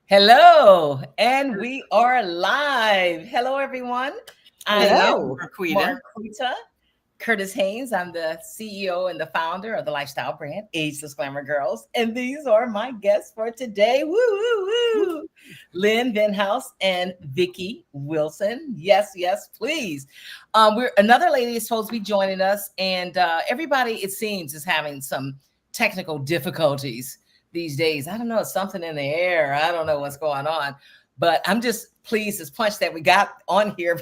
Hello, and we are live. Hello, everyone. I am Hello. Marquita Curtis Haynes. I'm the CEO and the founder of the lifestyle brand Ageless Glamour Girls, and these are my guests for today. Woo, woo, woo! Lynn Venhouse and Vicki Wilson. Yes, yes, please. We're another lady is supposed to be joining us, and everybody it seems is having some technical difficulties these days. I don't know, something in the air. I don't know what's going on, but I'm just pleased as punch that we got on here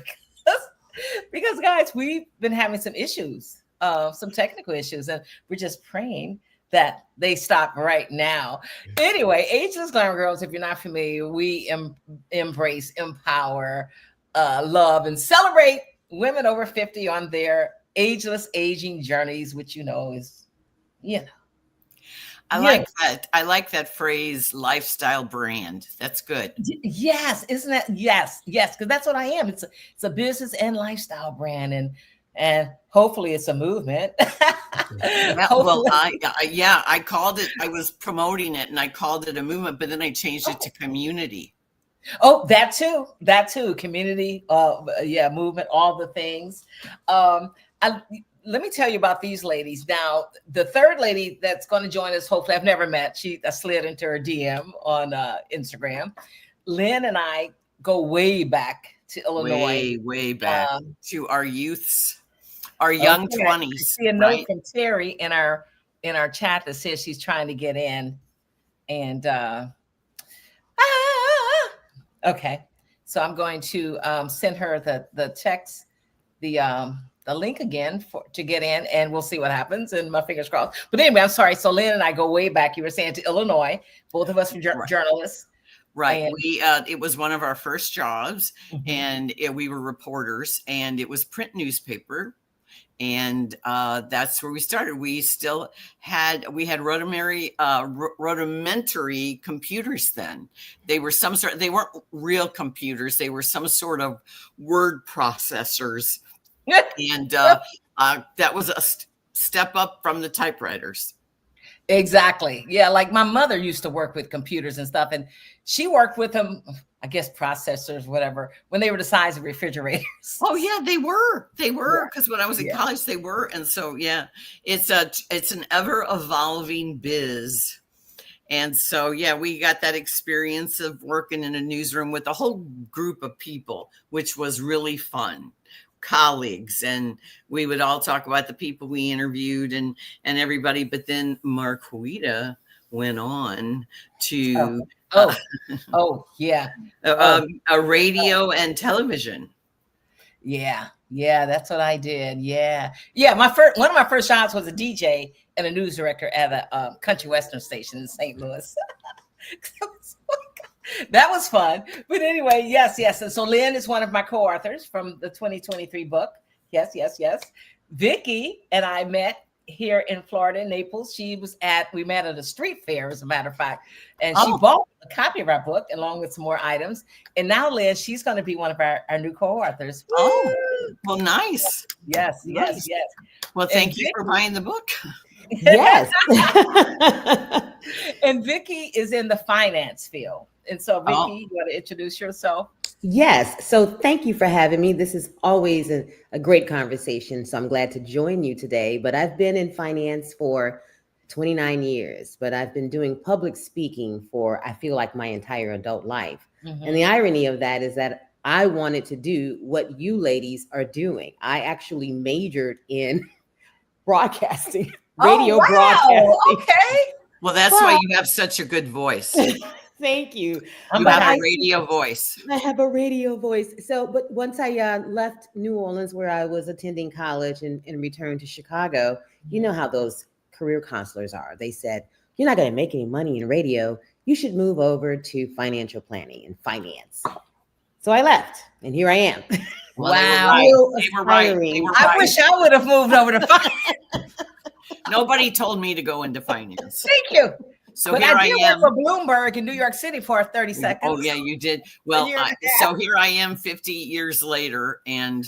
because guys, we've been having some issues, some technical issues, and we're just praying that they stop right now. Anyway, Ageless Glamour Girls, if you're not familiar, we embrace, empower, love, and celebrate women over 50 on their ageless aging journeys, which is, you know. I like that. I like that phrase, lifestyle brand. That's good. Yes, isn't that? Yes, because that's what I am. It's a business and lifestyle brand, and hopefully it's a movement. I called it. I was promoting it, and I called it a movement, but then I changed it to community. Oh, that too. Community, movement, all the things. Let me tell you about these ladies. Now, the third lady that's going to join us, hopefully I've never met. I slid into her DM on Instagram. Lynn and I go way back to Illinois. Way back to our youths, our young 20s. I see a note from Terry in our chat that says she's trying to get in. And okay. So I'm going to send her the text, the link again to get in, and we'll see what happens, and my fingers crossed. But anyway, I'm sorry. So Lynn and I go way back. You were saying to Illinois, both of us from journalists. Right. And it was one of our first jobs, and we were reporters, and it was print newspaper. And that's where we started. We had rudimentary computers then. They were they weren't real computers. They were some sort of word processors. And that was a step up from the typewriters. Exactly. Yeah. Like my mother used to work with computers and stuff, and she worked with them, I guess, processors, whatever, when they were the size of refrigerators. Oh yeah, they were. Because when I was in college, they were. And so, yeah, it's an ever evolving biz. And so, yeah, we got that experience of working in a newsroom with a whole group of people, which was really fun. Colleagues, and we would all talk about the people we interviewed and everybody. But then Marquita went on to a radio and television. Yeah, that's what I did. Yeah. One of my first jobs was a DJ and a news director at a country western station in St. Louis. That was fun. But anyway, yes. And so Lynn is one of my co-authors from the 2023 book. Yes. Vicki and I met here in Florida, Naples. We met at a street fair, as a matter of fact. And she bought a copy of our book along with some more items. And now Lynn, she's going to be one of our new co-authors. Oh, well, nice. Yes. Well, thank you for buying the book. Yes. And Vicki is in the finance field. And so, Vicki, you want to introduce yourself? Yes. So thank you for having me. This is always a great conversation. So I'm glad to join you today. But I've been in finance for 29 years, but I've been doing public speaking for, I feel like, my entire adult life. And the irony of that is that I wanted to do what you ladies are doing. I actually majored in broadcasting, radio broadcasting. Okay. Well, that's why you have such a good voice. Thank you. You have a radio voice. I have a radio voice. So, but once I left New Orleans, where I was attending college, and returned to Chicago, you know how those career counselors are. They said, you're not going to make any money in radio. You should move over to financial planning and finance. So I left, and here I am. Well, wow. They were right. I wish I would have moved over to finance. Nobody told me to go into finance. Thank you. So but here I did I am work for Bloomberg in New York City for 30 seconds. Oh yeah, you did. Well, so here I am 50 years later, and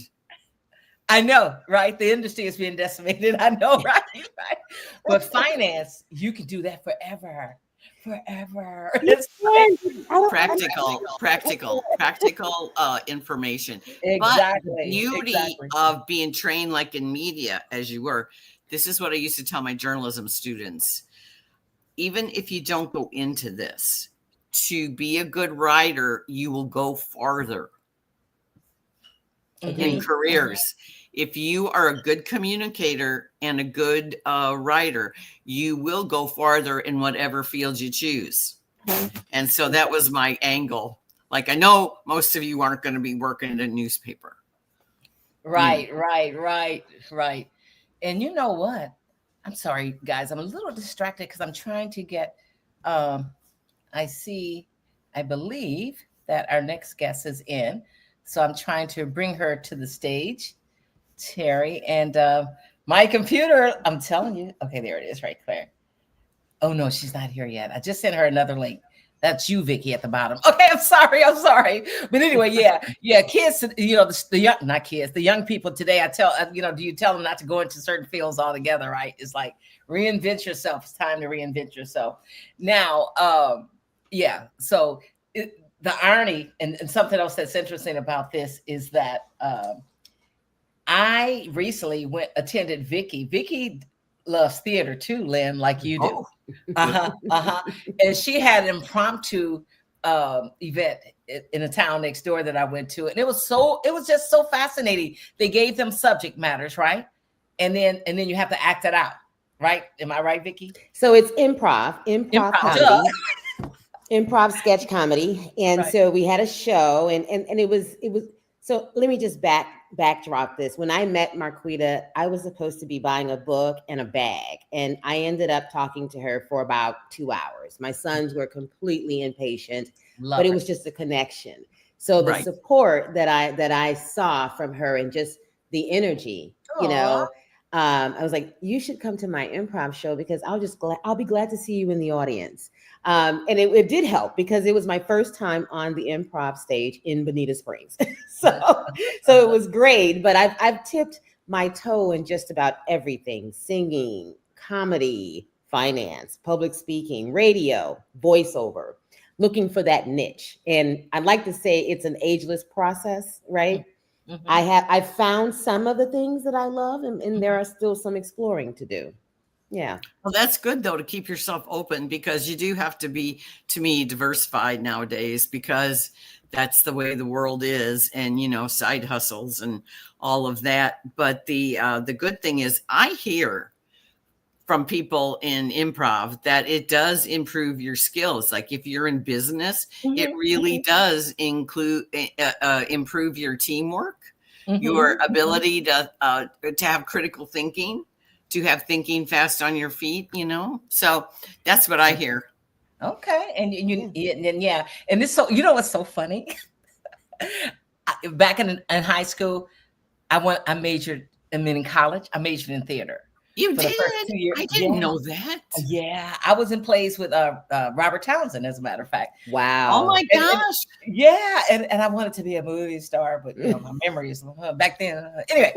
I know, right? The industry is being decimated. I know, right? But finance, you can do that forever. forever. Yes, practical information. But the beauty of being trained like in media as you were, this is what I used to tell my journalism students. Even if you don't go into this, to be a good writer, you will go farther in careers. If you are a good communicator and a good writer, you will go farther in whatever field you choose. And so that was my angle. Like, I know most of you aren't going to be working in a newspaper. Right. And you know what? I'm sorry, guys. I'm a little distracted because I'm trying to get, I believe that our next guest is in. So I'm trying to bring her to the stage, Terry. And my computer, I'm telling you. Okay, there it is right there. Oh, no, she's not here yet. I just sent her another link. That's you, Vicky, at the bottom. Okay, I'm sorry. But anyway, yeah, kids, the young people today, I tell, do you tell them not to go into certain fields altogether, right? It's like, reinvent yourself. It's time to reinvent yourself. Now, so the irony and something else that's interesting about this is that I recently attended Vicky. Vicky loves theater too, Lynn, like you do. And she had an impromptu event in a town next door that I went to, and it was just so fascinating. They gave them subject matters, right? And then you have to act it out, right? Am I right, Vicky? So it's improv comedy, improv sketch comedy, and so we had a show, and it was. So let me just backdrop this. When I met Marquita, I was supposed to be buying a book and a bag, and I ended up talking to her for about 2 hours. My sons were completely impatient, but it was just a connection. So the support that I saw from her and just the energy, I was like, you should come to my improv show because I'll be glad to see you in the audience. And it did help because it was my first time on the improv stage in Bonita Springs. so it was great, but I've tipped my toe in just about everything: singing, comedy, finance, public speaking, radio, voiceover, looking for that niche. And I'd like to say it's an ageless process, right? Mm-hmm. I've found some of the things that I love, and there are still some exploring to do. Yeah. Well, that's good though, to keep yourself open, because you do have to be, to me, diversified nowadays, because that's the way the world is, and side hustles and all of that. But the good thing is, I hear from people in improv that it does improve your skills. Like if you're in business, it really does improve your teamwork, your ability to have critical thinking, to have thinking fast on your feet, So that's what I hear. Okay. And this, so, what's so funny? Back in high school, I majored, in college, I majored in theater. You did? I didn't know that. Yeah. I was in plays with Robert Townsend, as a matter of fact. Wow. Oh my gosh. And I wanted to be a movie star, but my memory is back then. Anyway,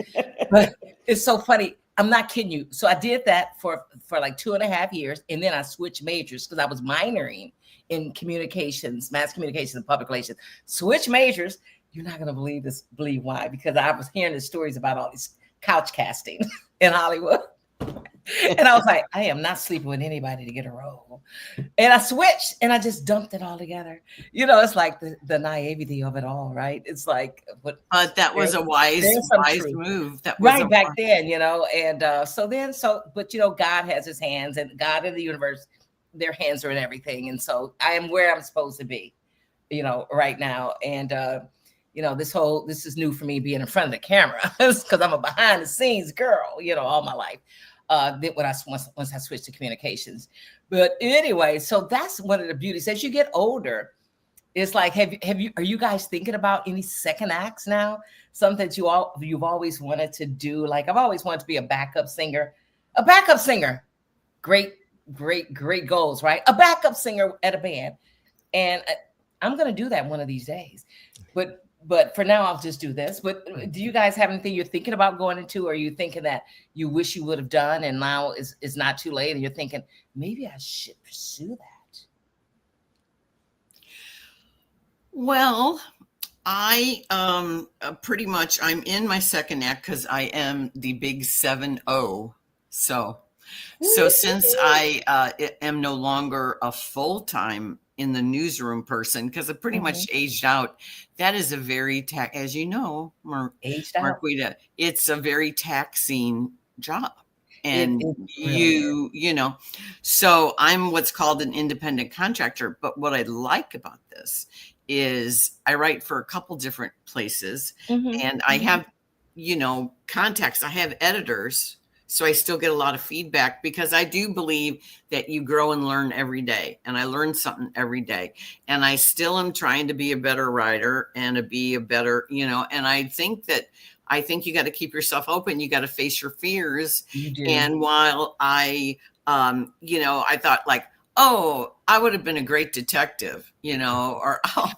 but it's so funny. I'm not kidding you. So I did that for like 2.5 years. And then I switched majors because I was minoring in communications, mass communications and public relations. Switch majors. You're not going to believe why, because I was hearing the stories about all these couch casting in Hollywood. And I was like, I am not sleeping with anybody to get a role. And I switched and I just dumped it all together. It's like the naivety of it all, right? It's like, but that was a wise move. That was right back then, and but God has his hands, and God in the universe, their hands are in everything. And so I am where I'm supposed to be, right now. And, this is new for me, being in front of the camera, because I'm a behind the scenes girl, all my life. Once I switched to communications. But anyway, so that's one of the beauties. As you get older, it's like, are you guys thinking about any second acts now? Something that you've always wanted to do? Like, I've always wanted to be a backup singer. Great goals, right? A backup singer at a band. And I'm going to do that one of these days. But for now, I'll just do this. But do you guys have anything you're thinking about going into? Or are you thinking that you wish you would have done and now is not too late? And you're thinking, maybe I should pursue that? Well, I pretty much I'm in my second act because I am the big 7-0. So since I am no longer a full-time in the newsroom person, because I pretty much aged out, that is a very as you know, Aged out. Marquita, it's a very taxing job. And really you know, so I'm what's called an independent contractor. But what I like about this is I write for a couple different places, and I have, you know, contacts. I have editors, so I still get a lot of feedback because I do believe that you grow and learn every day, and I learn something every day, and I still am trying to be a better writer and to be a better, you know, and I think you got to keep yourself open. You got to face your fears. You do. And while I, you know, I thought like, oh, I would have been a great detective, you know, or oh,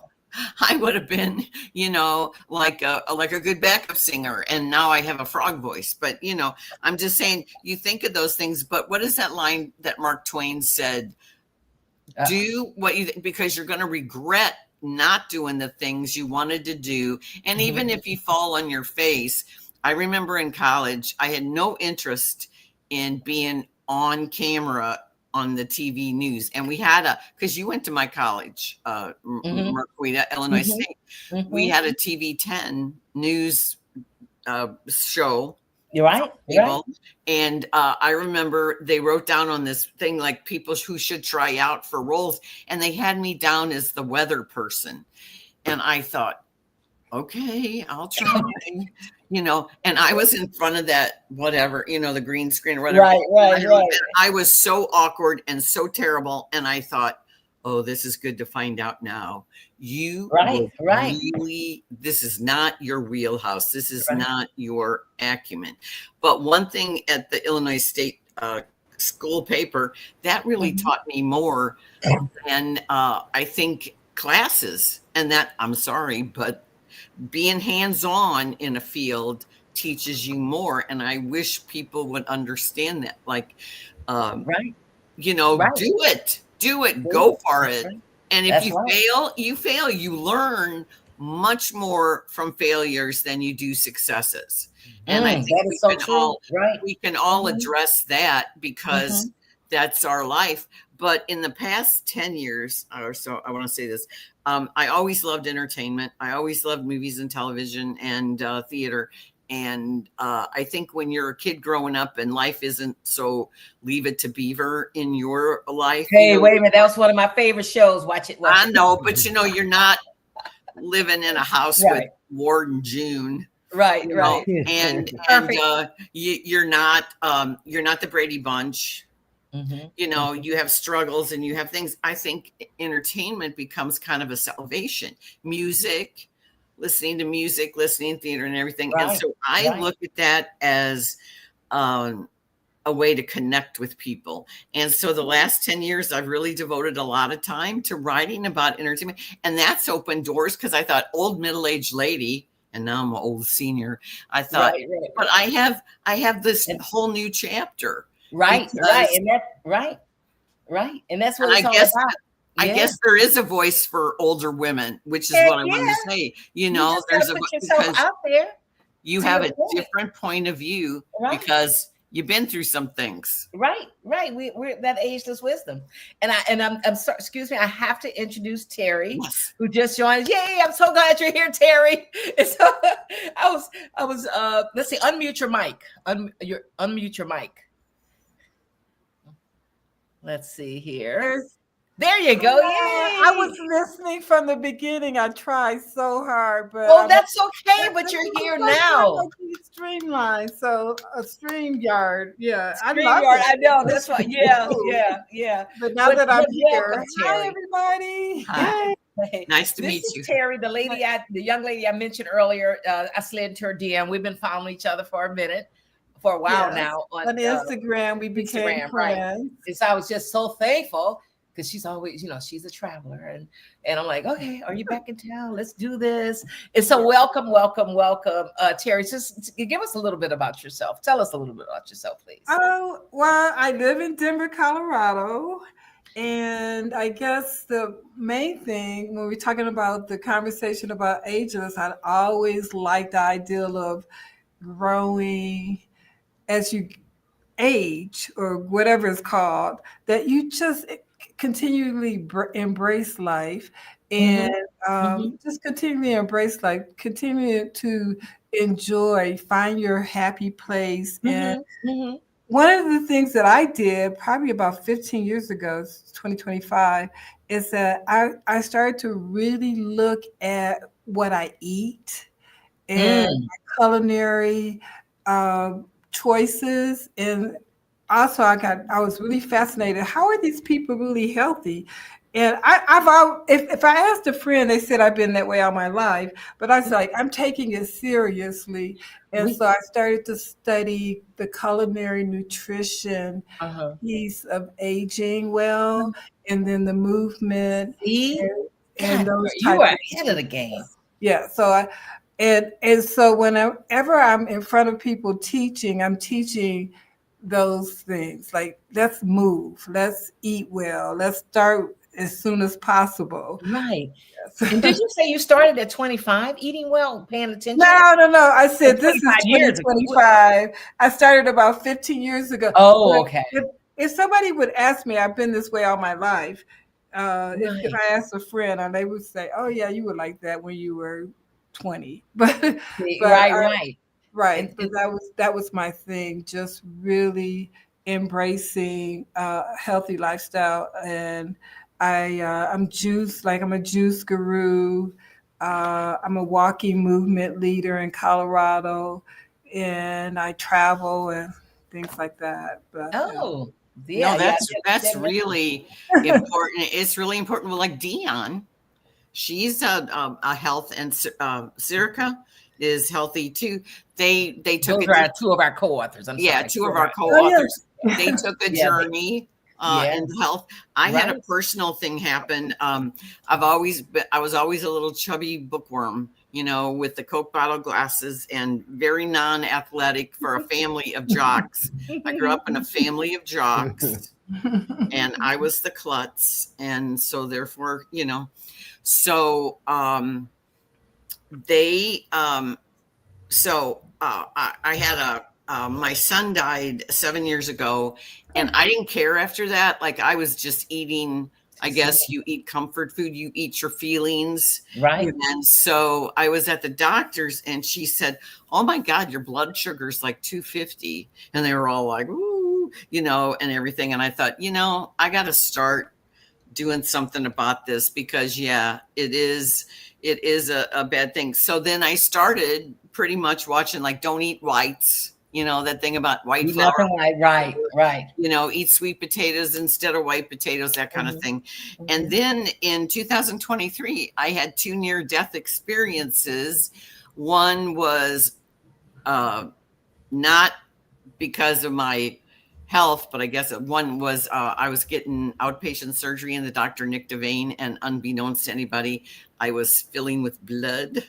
I would have been, you know, like a good backup singer. And now I have a frog voice. But, you know, I'm just saying you think of those things. But what is that line that Mark Twain said? Do what you because you're going to regret not doing the things you wanted to do. And even if you fall on your face, I remember in college, I had no interest in being on camera on the TV news. And we had because you went to my college, Marquita, Illinois State. We had a TV 10 news show. You're right. People. Right. And I remember they wrote down on this thing like people who should try out for roles, and they had me down as the weather person. And I thought, okay, I'll try. You know, and I was in front of that whatever, you know, the green screen or whatever. Right. I was so awkward and so terrible, and I thought, oh, this is good to find out now. You really, this is not your wheelhouse. This is not your acumen. But one thing at the Illinois State school paper, that really taught me more than I think classes. And that, I'm sorry, but being hands-on in a field teaches you more. And I wish people would understand that. Like, you know, do it. Go for it. And if you fail, you fail. You learn much more from failures than you do successes. And I think we can all address that because that's our life. But in the past 10 years or so, I want to say this. I always loved entertainment. I always loved movies and television and theater. And I think when you're a kid growing up and life isn't so Leave It to Beaver in your life. Hey, you know, wait a minute. That was one of my favorite shows. Watch it. I know, but you know, you're not living in a house with Ward and June. Right. And you're not the Brady Bunch. You know, you have struggles and you have things. I think entertainment becomes kind of a salvation. Music, listening to music, listening to theater and everything. And so I look at that as a way to connect with people. And so the last 10 years, I've really devoted a lot of time to writing about entertainment. And that's opened doors because I thought old middle-aged lady, and now I'm an old senior. I thought, but I have this whole new chapter. And that's and that's what it's all about. I guess there is a voice for older women, which is what I wanted to say. You know, there's a because out there. You have a different point of view because you've been through some things. Right. We're that ageless wisdom. And I'm sorry, excuse me, I have to introduce Terry, who just joined. Yay, I'm so glad you're here, Terry. So I was let's see, unmute your mic. Unmute your mic. Let's see here. There you go. Yay. I was listening from the beginning. I tried so hard, but that's okay. But you're here now. Streamline, so a StreamYard. Yeah, I love it. I know that's why. Yeah. But now that I'm here, hi everybody. Hi. Nice to meet you, Terry. The young lady I mentioned earlier. I slid into her DM. We've been following each other for a while now on Instagram. We became friends. And so I was just so thankful. Because she's always, you know, she's a traveler. And I'm like, okay, are you back in town? Let's do this. And so welcome. Terry, just give us a little bit about yourself. Tell us a little bit about yourself, please. Oh, well, I live in Denver, Colorado. And I guess the main thing when we're talking about the conversation about ageless, I always like the ideal of growing as you age or whatever it's called, that you just continually embrace life and just continually embrace life, continue to enjoy, find your happy place. And one of the things that I did probably about 15 years ago, it's 2025, is that I started to really look at what I eat and my culinary choices. And also I was really fascinated. How are these people really healthy? And if I asked a friend, they said I've been that way all my life. But I was like, I'm taking it seriously. And so I started to study the culinary nutrition piece of aging well, and then the movement. See? And God, those you are ahead of the game. Yeah. So and so whenever I'm in front of people teaching, I'm teaching those things. Like, let's move, let's eat well, let's start as soon as possible. Right. Yes. And did you say you started at 25 eating well, paying attention? No. I said this is 2025. I started about 15 years ago. Oh, okay. If somebody would ask me, I've been this way all my life. If I asked a friend, and they would say, "Oh yeah, you were like that when you were 20." But right. But that was my thing. Just really embracing a healthy lifestyle. And I'm a juice guru. I'm a walking movement leader in Colorado, and I travel and things like that. But, no, that's really important. It's really important. Well, like Dion, she's a health, and Sirica is healthy too. They took two of our co-authors. Two of our co-authors. They took a journey into health. I had a personal thing happen. I was always a little chubby bookworm, with the Coke bottle glasses, and very non-athletic for a family of jocks. I grew up in a family of jocks, and I was the klutz, and so therefore, so I had my son died 7 years ago, and I didn't care after that. Like, I was just eating, I guess you eat comfort food, you eat your feelings. Right. And so I was at the doctor's, and she said, "Oh my God, your blood sugar's like 250. And they were all like, "Ooh," and everything. And I thought, I got to start doing something about this, because it is a bad thing. So then I started pretty much watching, like, don't eat whites, that thing about white flour. Right. Eat sweet potatoes instead of white potatoes, that kind of thing. And then in 2023, I had 2 near-death experiences. One was not because of my health, but I guess one was I was getting outpatient surgery, and the doctor nicked a vein, and unbeknownst to anybody, I was filling with blood.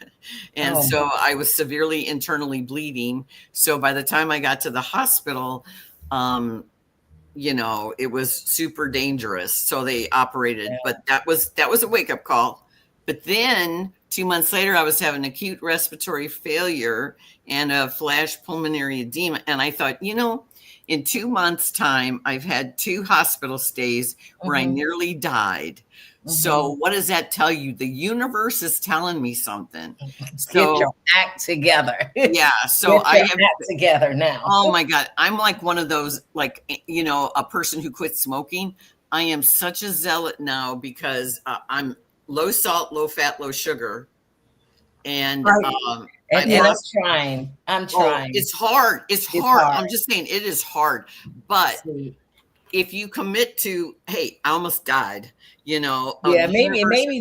And so I was severely internally bleeding. So by the time I got to the hospital, it was super dangerous. So they operated, but that was a wake-up call. But then 2 months later, I was having acute respiratory failure and a flash pulmonary edema. And I thought, in 2 months' time, I've had 2 hospital stays where I nearly died. So what does that tell you? The universe is telling me something. So, get your act together. Yeah. So I have act together now. Oh my God. I'm like one of those, like, a person who quit smoking. I am such a zealot now, because I'm low salt, low fat, low sugar. And, and I'm trying. It's hard. It's hard. I'm just saying, it is hard. But if you commit to, hey, I almost died, maybe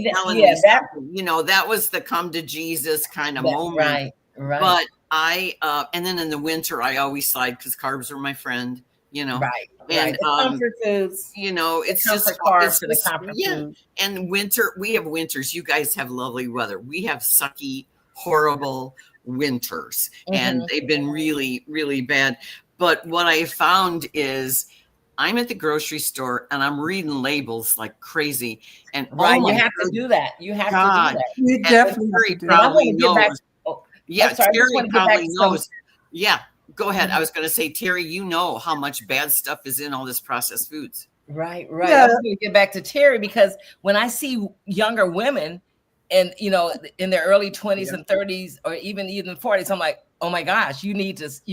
that was the come to Jesus kind of moment. Right. But and then in the winter, I always slide, because carbs are my friend, Right. And comfort foods, it's just carbs for the comfort food. And winter, we have winters. You guys have lovely weather. We have sucky, horrible winters, and they've been really, really bad. But what I found is, I'm at the grocery store and I'm reading labels like crazy. And Right, oh my you have to do that. You have to do God. that. You And definitely have Terry to do And I that. probably want to get back. knows. Oh, Yeah, I'm sorry. I just Terry want to get back probably to some. knows. Yeah, go ahead. Mhm. I was going to say, Terry, you know how much bad stuff is in all this processed foods. Right. Yeah. I was going to get back to Terry because when I see younger women and, you know, in their early 20s and 30s or even 40s, I'm like, oh my gosh, you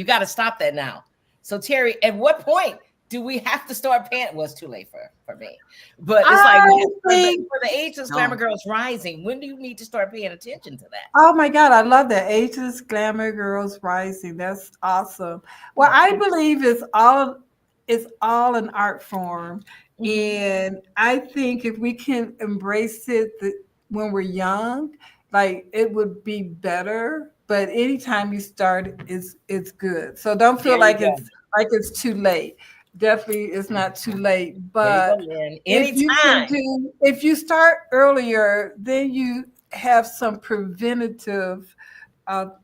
got to stop that now. So Terry, at what point do we have to start paying? Well, it's too late for me, but it's like for the Ageless Glamour Girls Rising, when do you need to start paying attention to that? Oh my God, I love that. Ageless Glamour Girls Rising. That's awesome. Well, I believe it's all an art form. And I think if we can embrace it when we're young, like it would be better. But anytime you start, it's good. So don't feel like it's too late. Definitely, it's not too late. But if you start earlier, then you have some preventative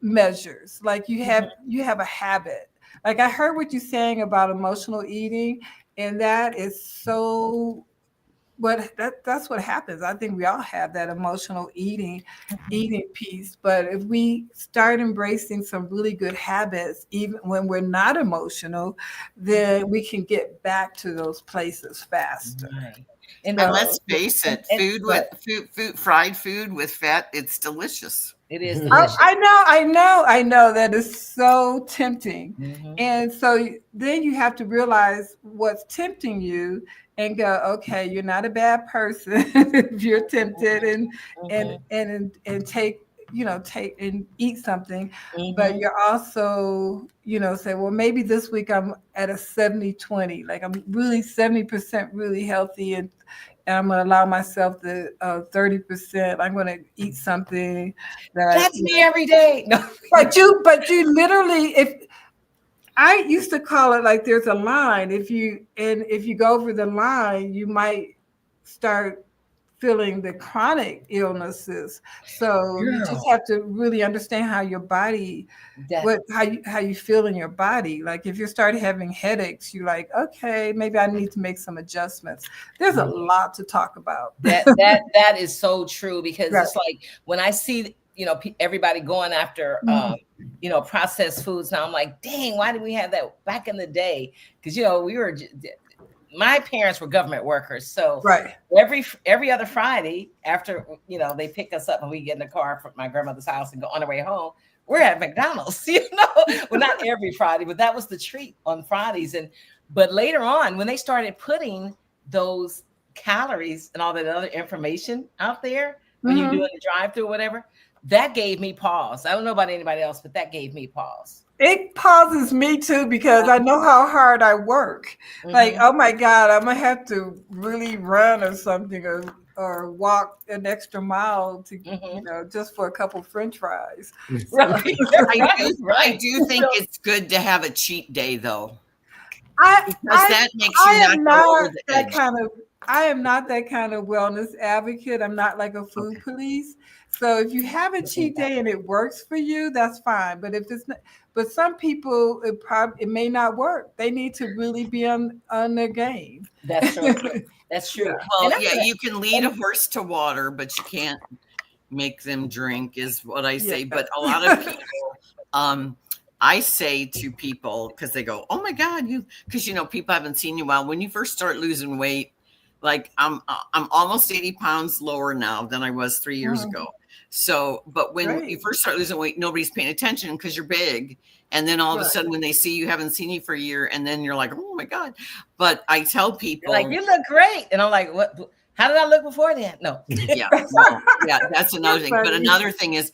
measures. Like you have a habit. Like I heard what you're saying about emotional eating, and that is so. That's what happens. I think we all have that emotional eating piece. But if we start embracing some really good habits, even when we're not emotional, then we can get back to those places faster. Right. And let's face it, fried food with fat, it's delicious. It is delicious. I know that is so tempting. And so then you have to realize what's tempting you and go, okay, you're not a bad person if you're tempted and take and eat something, but you're also, say, well, maybe this week I'm at a 70-20, like I'm really 70% really healthy and I'm going to allow myself the 30%. I'm going to eat something that's me every day. No. But you literally, if I used to call it like there's a line. If you go over the line, you might start feeling the chronic illnesses. So you just have to really understand how your body, how you feel in your body. Like if you start having headaches, you're like, okay, maybe I need to make some adjustments. There's a lot to talk about. That is so true because it's like when I see everybody going after processed foods now, I'm like, dang, why did we have that back in the day? Because my parents were government workers, so every other Friday after they pick us up and we get in the car from my grandmother's house and go on our way home, we're at McDonald's. Well, not every Friday, but that was the treat on Fridays. But later on, when they started putting those calories and all that other information out there when you're doing the drive-through or whatever, that gave me pause. I don't know about anybody else, but that gave me pause. It pauses me too because I know how hard I work. Like, oh my God, I'm gonna have to really run or something or walk an extra mile to just for a couple French fries. I do think it's good to have a cheat day though. That makes you not go over the edge. I am not that kind of wellness advocate. I'm not like a food police. So if you have a cheat day and it works for you, that's fine. But if it's not, but some people, it may not work. They need to really be on their game. That's true. That's true. Well, you can lead a horse to water, but you can't make them drink, is what I say. But a lot of people, I say to people, because they go, oh my God, because people haven't seen you a while. When you first start losing weight, like I'm almost 80 pounds lower now than I was 3 years ago. So, but when you first start losing weight, nobody's paying attention because you're big. And then all of a sudden when they see you, haven't seen you for a year, and then you're like, oh my God. But I tell people, like, you look great. And I'm like, what? How did I look before then? No. That's another thing. But another thing is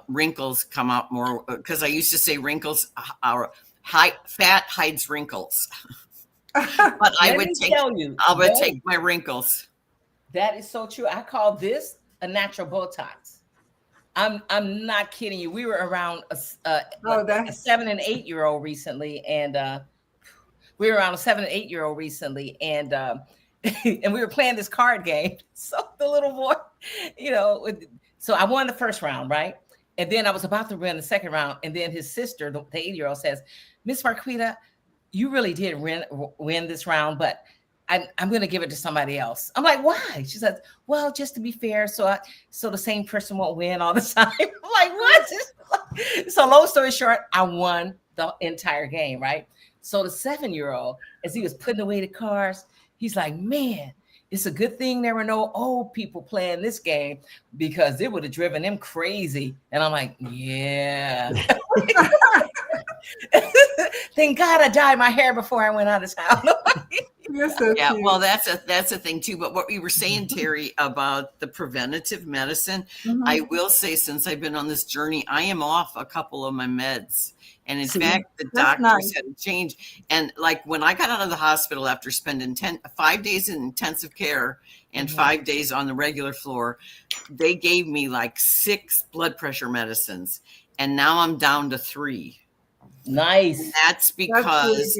wrinkles come out more, because I used to say wrinkles, fat hides wrinkles. But I would take my wrinkles. That is so true. I call this a natural Botox. I'm not kidding you. We were around a 7 and 8 year old recently, and and we were playing this card game. So the little boy, so I won the first round, right? And then I was about to win the second round, and then his sister, the 8-year-old, says, Miss Marquita, you really did win this round, but I'm going to give it to somebody else. I'm like, why? She says, well, just to be fair, so the same person won't win all the time. I'm like, what? So long story short, I won the entire game, right? So the 7-year-old, as he was putting away the cards, he's like, man, it's a good thing there were no old people playing this game because it would have driven them crazy. And I'm like, yeah. Thank God I dyed my hair before I went out of town. So yeah, cute. well, that's a thing too. But what we were saying, Terry, about the preventative medicine, I will say, since I've been on this journey, I am off a couple of my meds. And in fact, the doctors had to change. And like when I got out of the hospital after spending 5 days in intensive care and 5 days on the regular floor, they gave me like 6 blood pressure medicines. And now I'm down to 3. Nice. And that's because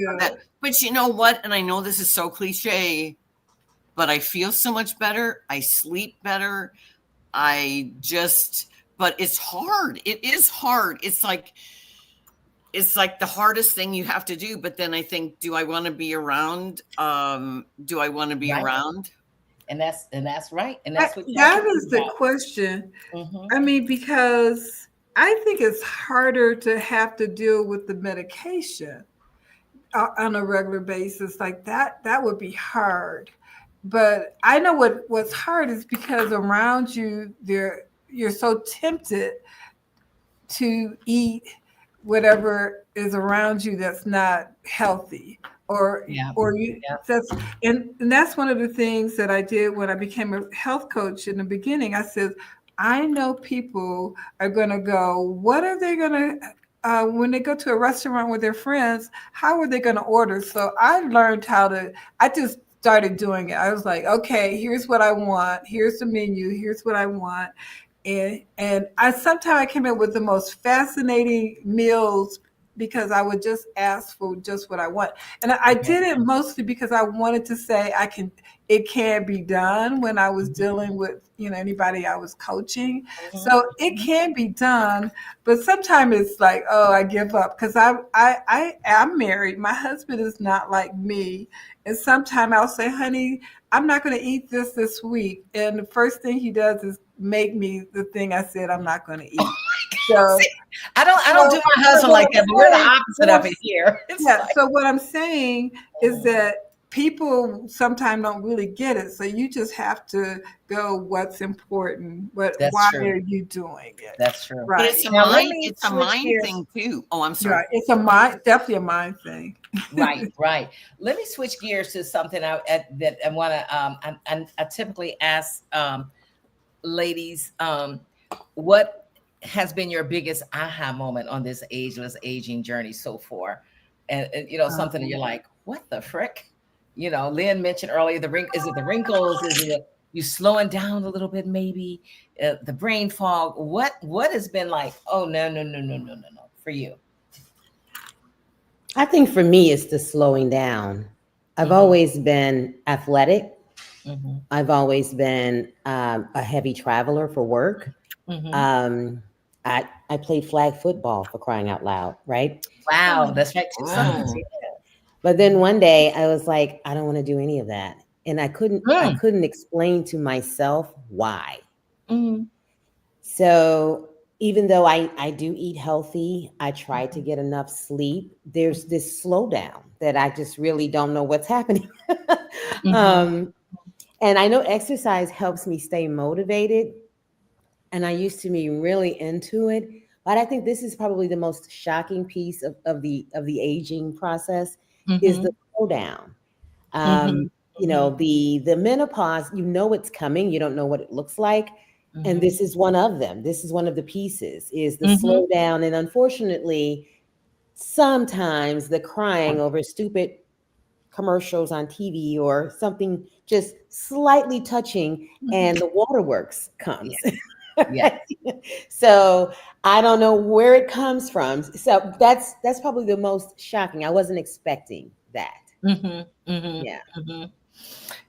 but you know what? And I know this is so cliche, but I feel so much better. I sleep better. But it's hard. It is hard. It's like the hardest thing you have to do. But then I think, do I want to be around? Do I want to be around? And that's right. And that's what that is the question. I mean, because I think it's harder to have to deal with the medication on a regular basis. Like that would be hard. But I know what's hard is because around you, you're so tempted to eat whatever is around you that's not healthy. That's one of the things that I did when I became a health coach in the beginning. I said, I know people are going to go, what are they going to, when they go to a restaurant with their friends, how are they going to order? So I learned I just started doing it. I was like, okay, here's what I want. Here's the menu. Here's what I want. And sometimes I came up with the most fascinating meals because I would just ask for just what I want. And I did it mostly because I wanted to say it can be done when I was dealing with, anybody I was coaching. So it can be done, but sometimes it's like, oh, I give up because I'm married. My husband is not like me. And sometimes I'll say, honey, I'm not going to eat this week. And the first thing he does is make me the thing I said I'm not going to eat. So I don't do my husband like that, but we're the opposite of it here. So what I'm saying is that people sometimes don't really get it. So you just have to go, what's important? Why are you doing it? That's true. Right. But it's a mind thing too. Oh, I'm sorry. Right. It's definitely a mind thing. Right. Let me switch gears to something that I want to. I typically ask ladies, what has been your biggest aha moment on this ageless aging journey so far? And something that you're like, what the frick? Lynn mentioned earlier is it the wrinkles? Is it you slowing down a little bit? Maybe the brain fog. What has been like? Oh no for you? I think for me, it's the slowing down. I've always been athletic. I've always been a heavy traveler for work. I played flag football, for crying out loud, right? Wow, that's right. But then one day I was like, I don't want to do any of that. And I couldn't explain to myself why. So even though I do eat healthy, I try to get enough sleep, there's this slowdown that I just really don't know what's happening. And I know exercise helps me stay motivated. And I used to be really into it. But I think this is probably the most shocking piece of the aging process is the slowdown. The menopause, it's coming. You don't know what it looks like. And this is one of them. This is one of the pieces, is the slowdown. And unfortunately, sometimes the crying over stupid commercials on TV or something just slightly touching and the waterworks comes. Yeah. So I don't know where it comes from. So that's probably the most shocking. I wasn't expecting that.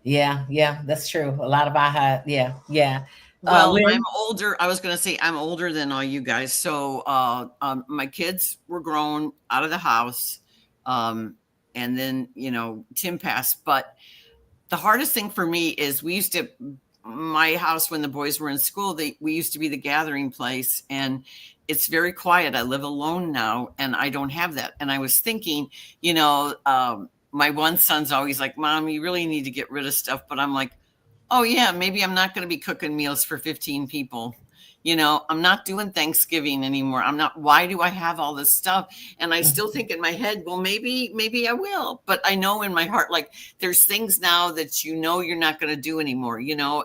Yeah, that's true. A lot of aha. Yeah. Well, I'm older. I was going to say I'm older than all you guys. So my kids were grown out of the house. and then, Tim passed. But the hardest thing for me is my house, when the boys were in school, we used to be the gathering place, and it's very quiet. I live alone now, and I don't have that. And I was thinking, my one son's always like, Mom, you really need to get rid of stuff. But I'm like, oh yeah, maybe I'm not going to be cooking meals for 15 people. I'm not doing Thanksgiving anymore. Why do I have all this stuff? And I still think in my head, well, maybe I will. But I know in my heart, like, there's things now that you're not going to do anymore,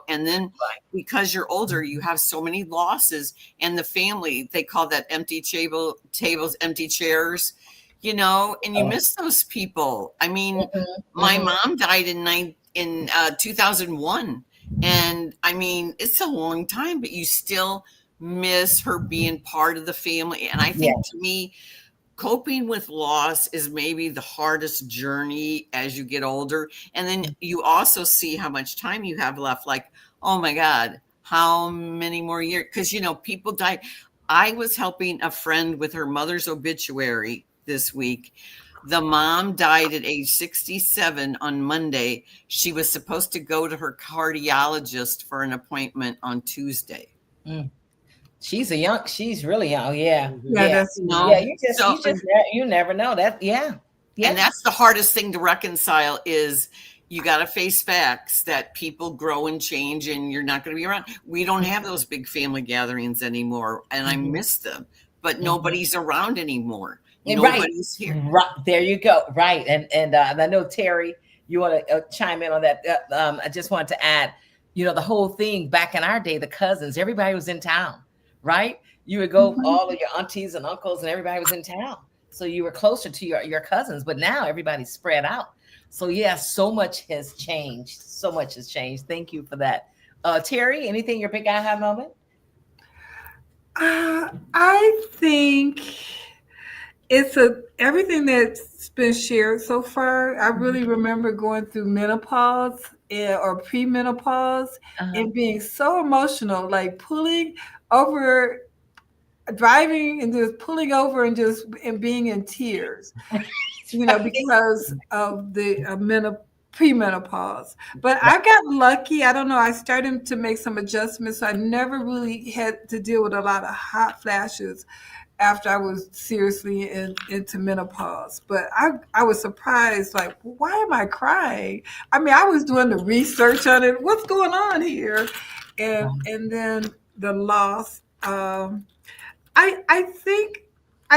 and then because you're older, you have so many losses, and the family, they call that empty tables, empty chairs, and you miss those people. I mean, my mom died in 2001. And I mean, it's a long time, but you still miss her being part of the family. And I think to me, coping with loss is maybe the hardest journey as you get older. And then you also see how much time you have left. Like, oh my God, how many more years? Because, people die. I was helping a friend with her mother's obituary this week. The mom died at age 67 on Monday. She was supposed to go to her cardiologist for an appointment on Tuesday. She's really young. Yeah. You never know that. Yeah. And that's the hardest thing to reconcile is you got to face facts that people grow and change, and you're not going to be around. We don't have those big family gatherings anymore, and I miss them, but nobody's around anymore. Nobody's here. Right. There you go. Right. And I know, Terry, you want to chime in on that. I just wanted to add, the whole thing back in our day, the cousins, everybody was in town, right? You would go, all of your aunties and uncles and everybody was in town. So you were closer to your cousins, but now everybody's spread out. So yeah, so much has changed. So much has changed. Thank you for that. Terry, anything, your big aha moment? I think it's everything that's been shared so far. I really remember going through menopause or premenopause and being so emotional, like driving and just pulling over and being in tears, because of the premenopause. But I got lucky. I don't know. I started to make some adjustments. So I never really had to deal with a lot of hot flashes after I was seriously into menopause. But I was surprised, like, why am I crying? I mean, I was doing the research on it. What's going on here? And then the loss. I think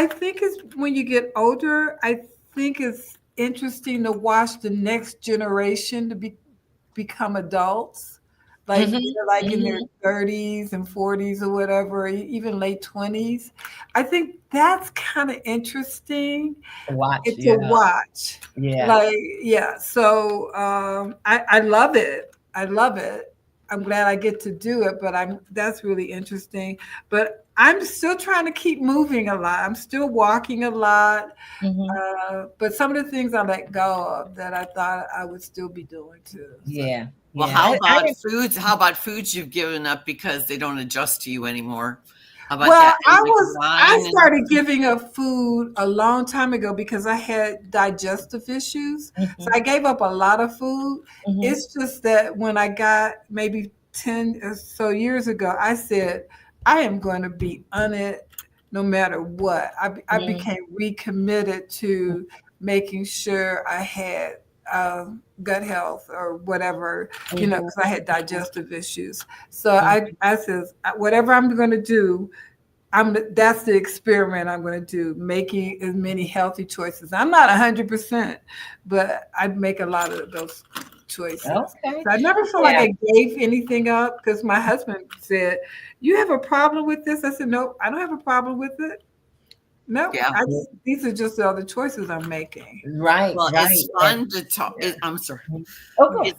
it's when you get older, I think it's interesting to watch the next generation to become adults. Like in their 30s and 40s or whatever, even late 20s. I think that's kind of interesting to watch. Yeah. So I love it. I'm glad I get to do it, but that's really interesting. But I'm still trying to keep moving a lot. I'm still walking a lot. But some of the things I let go of that I thought I would still be doing too. So. Yeah. Well, how about foods? How about foods you've given up because they don't adjust to you anymore? How about that? I started giving up food a long time ago because I had digestive issues. So I gave up a lot of food. It's just that when I got maybe 10 or so years ago, I said, I am going to be on it no matter what. I became recommitted to making sure I had gut health or whatever, because I had digestive issues. So I said, whatever I'm going to do, that's the experiment I'm going to do, making as many healthy choices. I'm not 100%, but I make a lot of those choices. Okay. So I never felt like I gave anything up, because my husband said, you have a problem with this? I said, no, I don't have a problem with it. No, these are just the other choices I'm making. Right. Well, right. It's fun to talk. I'm sorry. Oh, go ahead.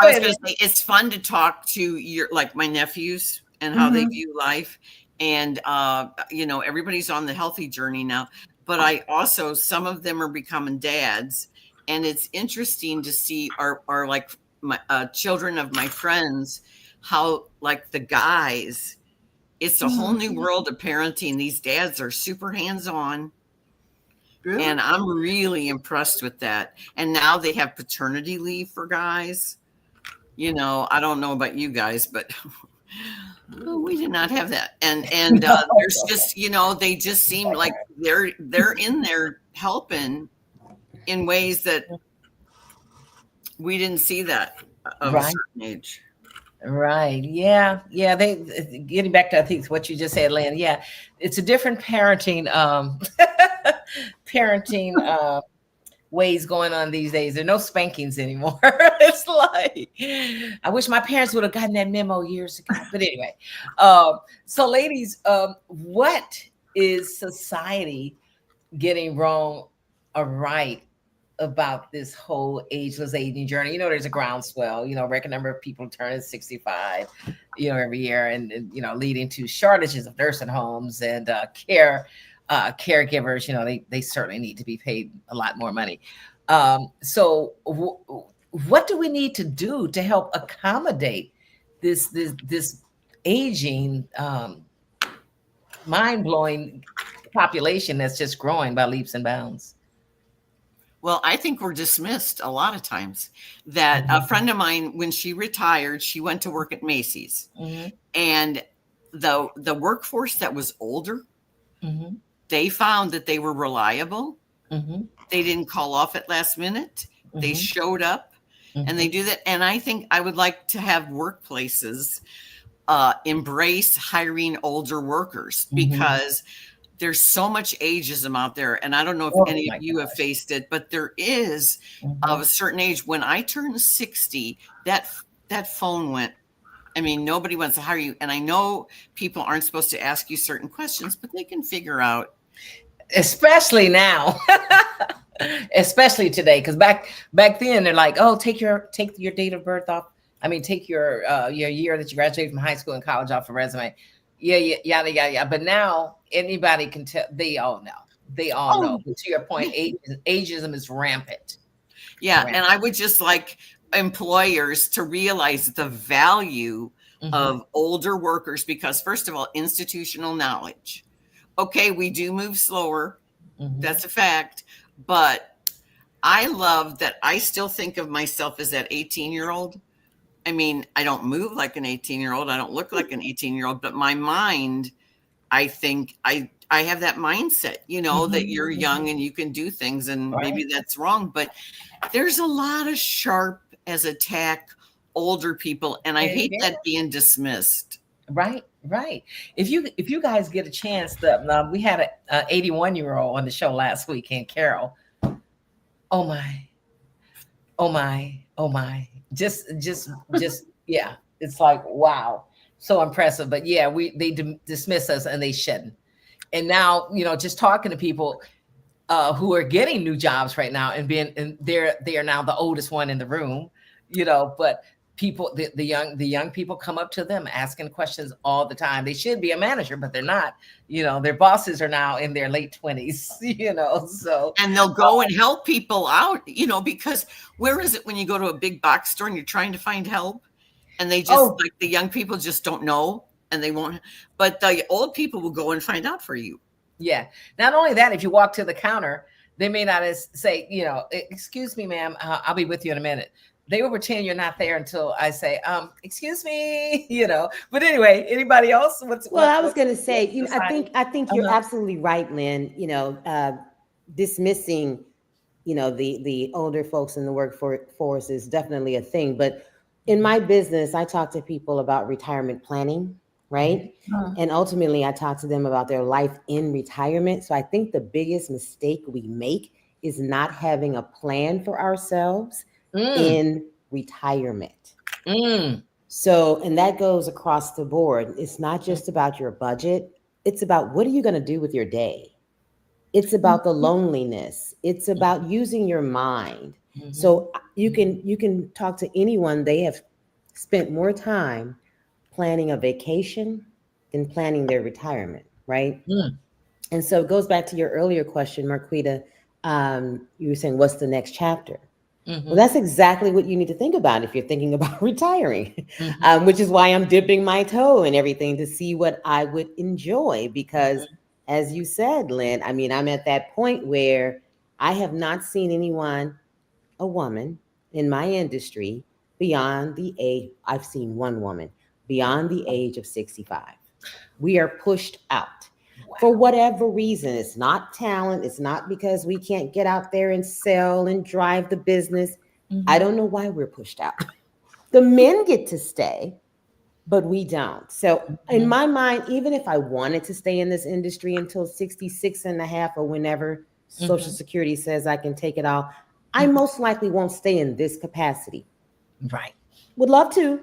I was going to say, it's fun to talk to my nephews and how they view life. And, everybody's on the healthy journey now. But I also, some of them are becoming dads. And it's interesting to see our like my children of my friends, how like the guys, it's a whole new world of parenting. These dads are super hands-on. Really? And I'm really impressed with that. And now they have paternity leave for guys. You know, I don't know about you guys, but we did not have that. And there's just, you know, they just seem like they're in there helping in ways that we didn't see that of a certain age. Right. Yeah. Yeah. They getting back to, I think, what you just said, Lynn. Yeah. It's a different parenting, parenting, ways going on these days. There are no spankings anymore. It's like, I wish my parents would have gotten that memo years ago. But anyway, so ladies, what is society getting wrong or right about this whole ageless aging journey? You know, there's a groundswell, you know, record number of people turning 65, you know, every year, and you know, leading to shortages of nursing homes and caregivers. You know, they certainly need to be paid a lot more money. So what do we need to do to help accommodate this aging, mind-blowing population that's just growing by leaps and bounds? Well, I think we're dismissed a lot of times. That a friend of mine, when she retired, she went to work at Macy's, and the workforce that was older, they found that they were reliable. They didn't call off at last minute. They showed up, and they do that. And I think I would like to have workplaces embrace hiring older workers, because there's so much ageism out there. And I don't know if any of you have faced it, but there is of a certain age. When I turned 60, that phone went. I mean, nobody wants to hire you. And I know people aren't supposed to ask you certain questions, but they can figure out. Especially now, especially today, because back then they're like, oh, take your date of birth off. I mean, take your year that you graduated from high school and college off a resume. Yeah, yada, yada, yada. But now anybody can tell. They all know. They all know. But to your point, ageism is rampant. Yeah, and I would just like employers to realize the value of older workers, because first of all, institutional knowledge. Okay, we do move slower. That's a fact. But I love that I still think of myself as that 18-year-old. I mean, I don't move like an 18-year-old. I don't look like an 18-year-old, but my mind, I think I have that mindset, you know, that you're young and you can do things, and maybe that's wrong, but there's a lot of sharp as attack older people, and I hate that being dismissed. Right. If you guys get a chance, we had a 81-year-old on the show last weekend, Carol. Oh my. Just yeah. It's like, wow. So impressive. But yeah, they dismiss us, and they shouldn't. And now, you know, just talking to people who are getting new jobs right now, and they are now the oldest one in the room, you know, but people, the young people come up to them asking questions all the time. They should be a manager, but they're not. You know, their bosses are now in their late 20s, you know, so. And they'll go and help people out, you know, because where is it when you go to a big box store and you're trying to find help, and they just like the young people just don't know, and they won't, but the old people will go and find out for you. Yeah. Not only that, if you walk to the counter, they may not say, you know, excuse me, ma'am, I'll be with you in a minute. They will pretend you're not there until I say, excuse me, you know. But anyway, anybody else? I was going to say, you know, I think you're absolutely right, Lynn. You know, dismissing, you know, the older folks in the workforce is definitely a thing. But in my business, I talk to people about retirement planning, right? And ultimately, I talk to them about their life in retirement. So I think the biggest mistake we make is not having a plan for ourselves in retirement. So, and that goes across the board. It's not just about your budget. It's about, what are you going to do with your day? It's about the loneliness. It's about using your mind. So you can talk to anyone. They have spent more time planning a vacation than planning their retirement, right? And so it goes back to your earlier question, Marquita. You were saying, what's the next chapter? Well, that's exactly what you need to think about if you're thinking about retiring, which is why I'm dipping my toe in everything to see what I would enjoy, because as you said, Lynn, I mean, I'm at that point where I have not seen anyone, a woman in my industry beyond the age, I've seen one woman beyond the age of 65. We are pushed out. Wow. For whatever reason. It's not talent. It's not because we can't get out there and sell and drive the business. I don't know why we're pushed out. The men get to stay, but we don't. So in my mind, even if I wanted to stay in this industry until 66 and a half or whenever Social Security says I can take it all, I most likely won't stay in this capacity. Right. Would love to,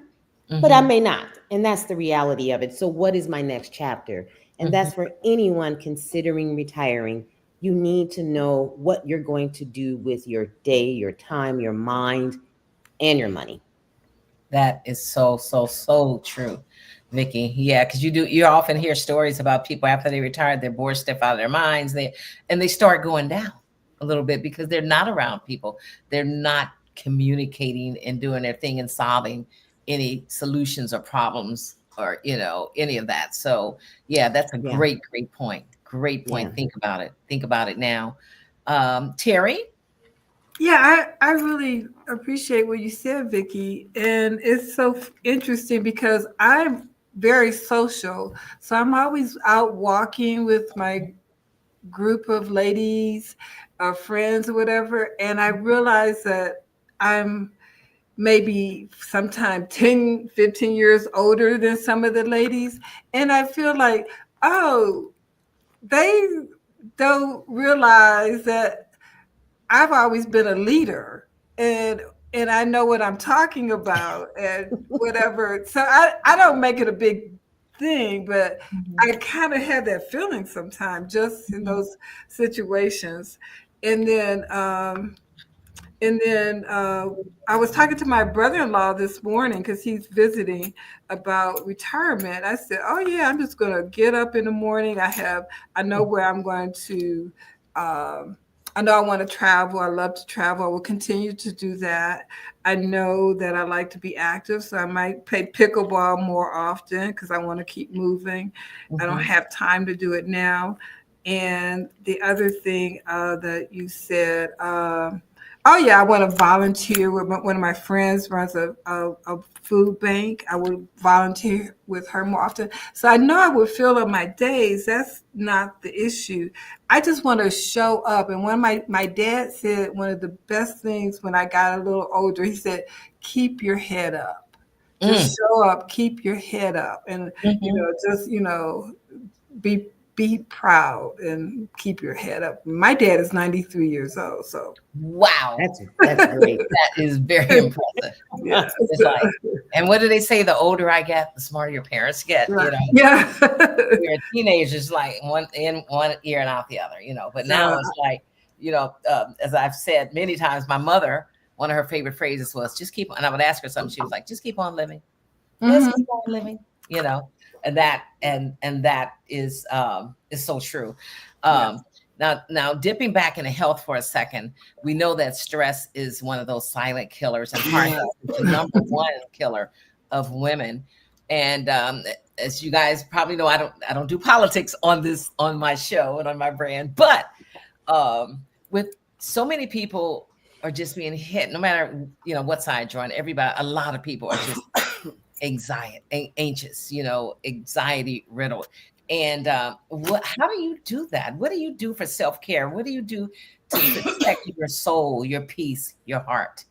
but I may not. And that's the reality of it. So what is my next chapter? And that's for anyone considering retiring. You need to know what you're going to do with your day, your time, your mind, and your money. That is so true, Vicki. Yeah, because you often hear stories about people after they retire, they're bored stiff out of their minds. They start going down a little bit because they're not around people. They're not communicating and doing their thing and solving any solutions or problems or any of that. So yeah, that's a great point. Great point. Think about it now. Terry? Yeah, I really appreciate what you said, Vicki. And it's so interesting because I'm very social. So I'm always out walking with my group of ladies, friends or whatever. And I realize that I'm maybe sometime 10, 15 years older than some of the ladies. And I feel like, oh, they don't realize that I've always been a leader and I know what I'm talking about and whatever. So I don't make it a big thing, but I kind of have that feeling sometimes just in those situations. And then I was talking to my brother-in-law this morning because he's visiting about retirement. I said, "Oh yeah, I'm just going to get up in the morning. I know where I'm going to. I know I want to travel. I love to travel. I will continue to do that. I know that I like to be active, so I might play pickleball more often because I want to keep moving. I don't have time to do it now." And the other thing that you said. Oh yeah, I want to volunteer with one of my friends runs a food bank. I would volunteer with her more often. So I know I would fill up my days. That's not the issue. I just want to show up. And when my dad said one of the best things when I got a little older, he said, "Keep your head up. Just show up, keep your head up, and just be proud and keep your head up." My dad is 93 years old, so wow, that's great. That is very impressive. Yeah. It's like, and what do they say? The older I get, the smarter your parents get. Yeah. You're a teenager, it's like one in one ear and out the other. But now it's like, as I've said many times, my mother, one of her favorite phrases was, "Just keep on." And I would ask her something. She was like, "Just keep on living. Just keep on living." And that is so true. Now dipping back into health for a second, we know that stress is one of those silent killers, and heart health is the number one killer of women. And as you guys probably know, I don't do politics on my show and on my brand, but with so many people are just being hit, no matter what side you're on. A lot of people are just anxious, anxiety riddled. And how do you do that? What do you do for self-care? What do you do to protect your soul, your peace, your heart?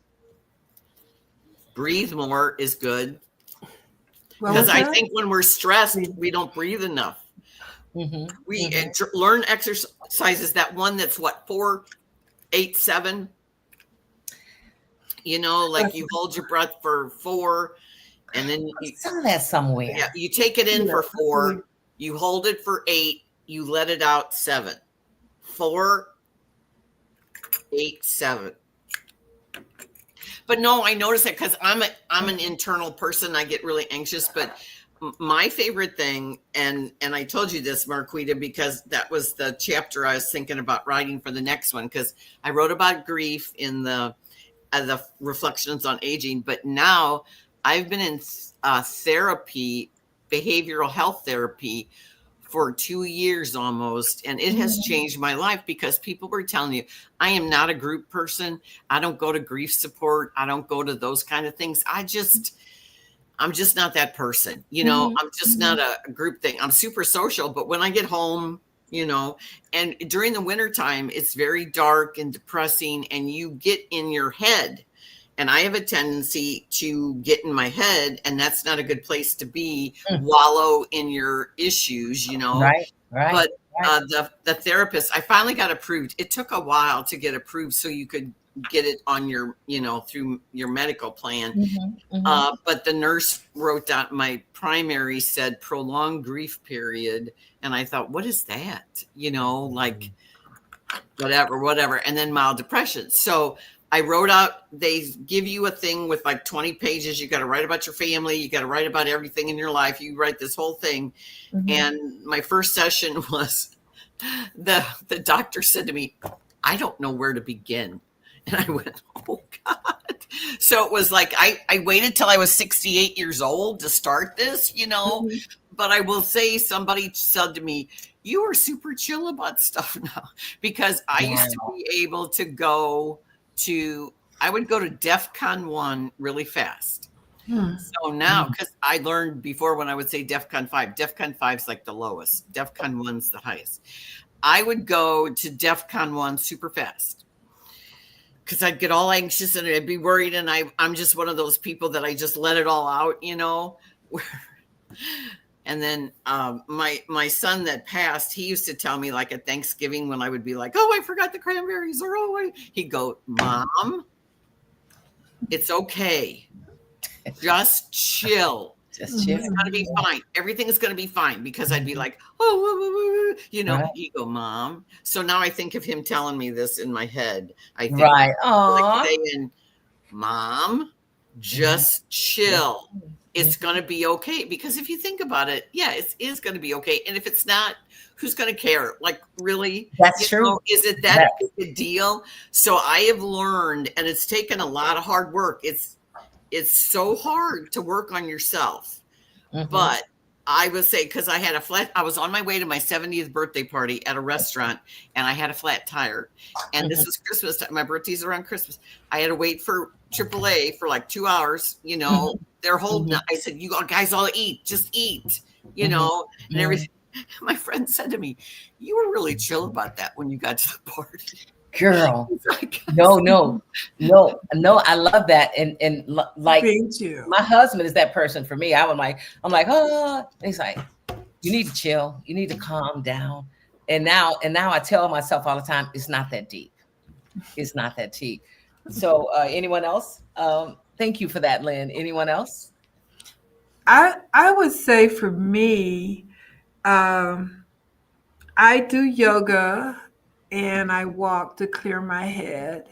Breathe more is good. Because I think when we're stressed, we don't breathe enough. We learn exercises. That one that's 4, 8, 7. Like you hold your breath for 4. And then I saw that somewhere. Yeah, you take it in for 4, you hold it for 8, you let it out 7. 4, 8, 7. But no, I notice it because I'm an internal person. I get really anxious. But my favorite thing, and I told you this, Marquita, because that was the chapter I was thinking about writing for the next one. Because I wrote about grief in the Reflections on Aging, but now I've been in therapy, behavioral health therapy, for 2 years almost, and it has changed my life because people were telling you, I am not a group person. I don't go to grief support. I don't go to those kind of things. I'm just not that person. I'm just not a group thing. I'm super social, but when I get home, and during the wintertime, it's very dark and depressing, and you get in your head. And I have a tendency to get in my head, and that's not a good place to be, wallow in your issues, Right. But the therapist, I finally got approved. It took a while to get approved so you could get it on your, through your medical plan. But the nurse wrote down, my primary said prolonged grief period. And I thought, what is that? Like whatever. And then mild depression. So I wrote out, they give you a thing with like 20 pages. You got to write about your family. You got to write about everything in your life. You write this whole thing. And my first session was the doctor said to me, I don't know where to begin. And I went, oh God. So it was like, I waited till I was 68 years old to start this, but I will say somebody said to me, you are super chill about stuff now, because I used to be able to I would go to DEFCON 1 really fast. So now, because I learned before when I would say DEFCON 5, DEFCON 5 is like the lowest, DEFCON 1's the highest. I would go to DEFCON 1 super fast because I'd get all anxious and I'd be worried. And I'm just one of those people that I just let it all out, And then my son that passed, he used to tell me, like at Thanksgiving, when I would be like, oh, I forgot the cranberries, or he'd go, Mom, it's okay. Just chill. It's going to be fine. Everything is going to be fine, because I'd be like, oh, he'd go, Mom. So now I think of him telling me this in my head. I think like saying, Mom, just chill. It's going to be okay. Because if you think about it, it is going to be okay. And if it's not, who's going to care? Like, really? That's true. Is it that big a deal? So I have learned, and it's taken a lot of hard work. It's so hard to work on yourself. But I would say, because I was on my way to my 70th birthday party at a restaurant, and I had a flat tire. And this was Christmas time. My birthday's around Christmas. I had to wait for AAA for like 2 hours. They're holding I said, you guys all eat, just eat, and everything. My friend said to me, you were really chill about that when you got to the party. Girl, no, I love that. And like, my husband is that person for me. I'm like, oh, and he's like, you need to chill. You need to calm down. And now I tell myself all the time, it's not that deep. It's not that deep. So anyone else? Thank you for that, Lynn. Anyone else? I would say for me, I do yoga and I walk to clear my head.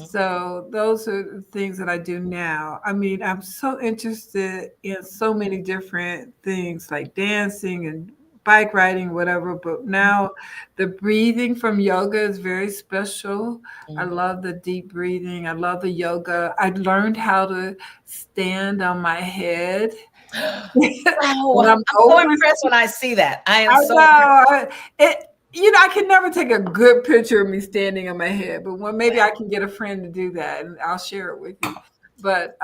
So those are the things that I do now. I mean, I'm so interested in so many different things like dancing and bike riding, whatever. But now the breathing from yoga is very special. I love the deep breathing. I love the yoga. I learned how to stand on my head. I'm so impressed when I see that. I can never take a good picture of me standing on my head, but maybe I can get a friend to do that, and I'll share it with you. But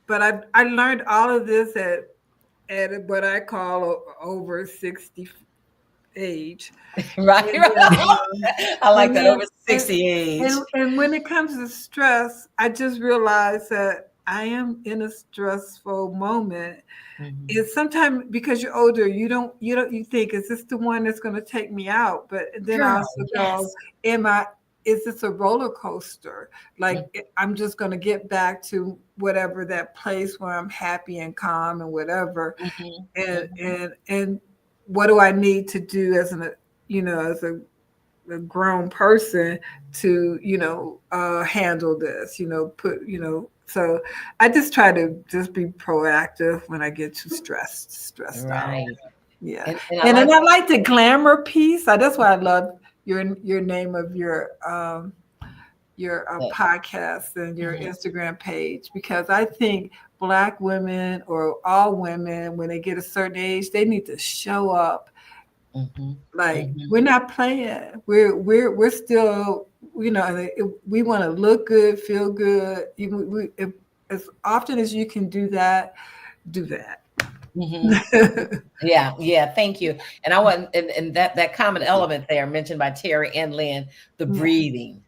but I learned all of this at what I call over 60 age. Right. I like that, over 60 age. And when it comes to stress, I just realized that I am in a stressful moment. It's sometimes because you're older, you think, is this the one that's going to take me out? But then I also go, is this a roller coaster? Like, I'm just going to get back to whatever that place where I'm happy and calm and whatever. And what do I need to do as a grown person to, handle this, so I just try to just be proactive when I get too stressed out. Yeah. And I like the glamour piece. That's why I love your name of your podcast and your Instagram page, because I think Black women or all women, when they get a certain age, they need to show up. Like we're not playing. We're still, you know, we want to look good, feel good. As often as you can do that, do that. Yeah. Thank you. And I want and that common element there mentioned by Terry and Lynn, the breathing.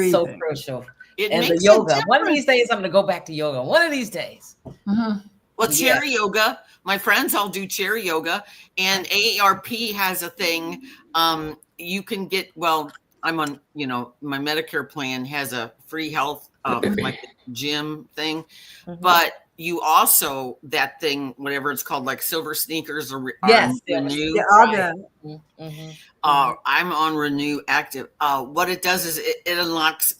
So crucial. And the yoga. One of these days, I'm going to go back to yoga. One of these days. Well, chair yoga, my friends all do chair yoga, and AARP has a thing. You can get, well, I'm on, you know, my Medicare plan has a free health, like gym thing, but you also, that thing, whatever it's called, like Silver Sneakers or Renew. I'm on Renew Active. What it does is it unlocks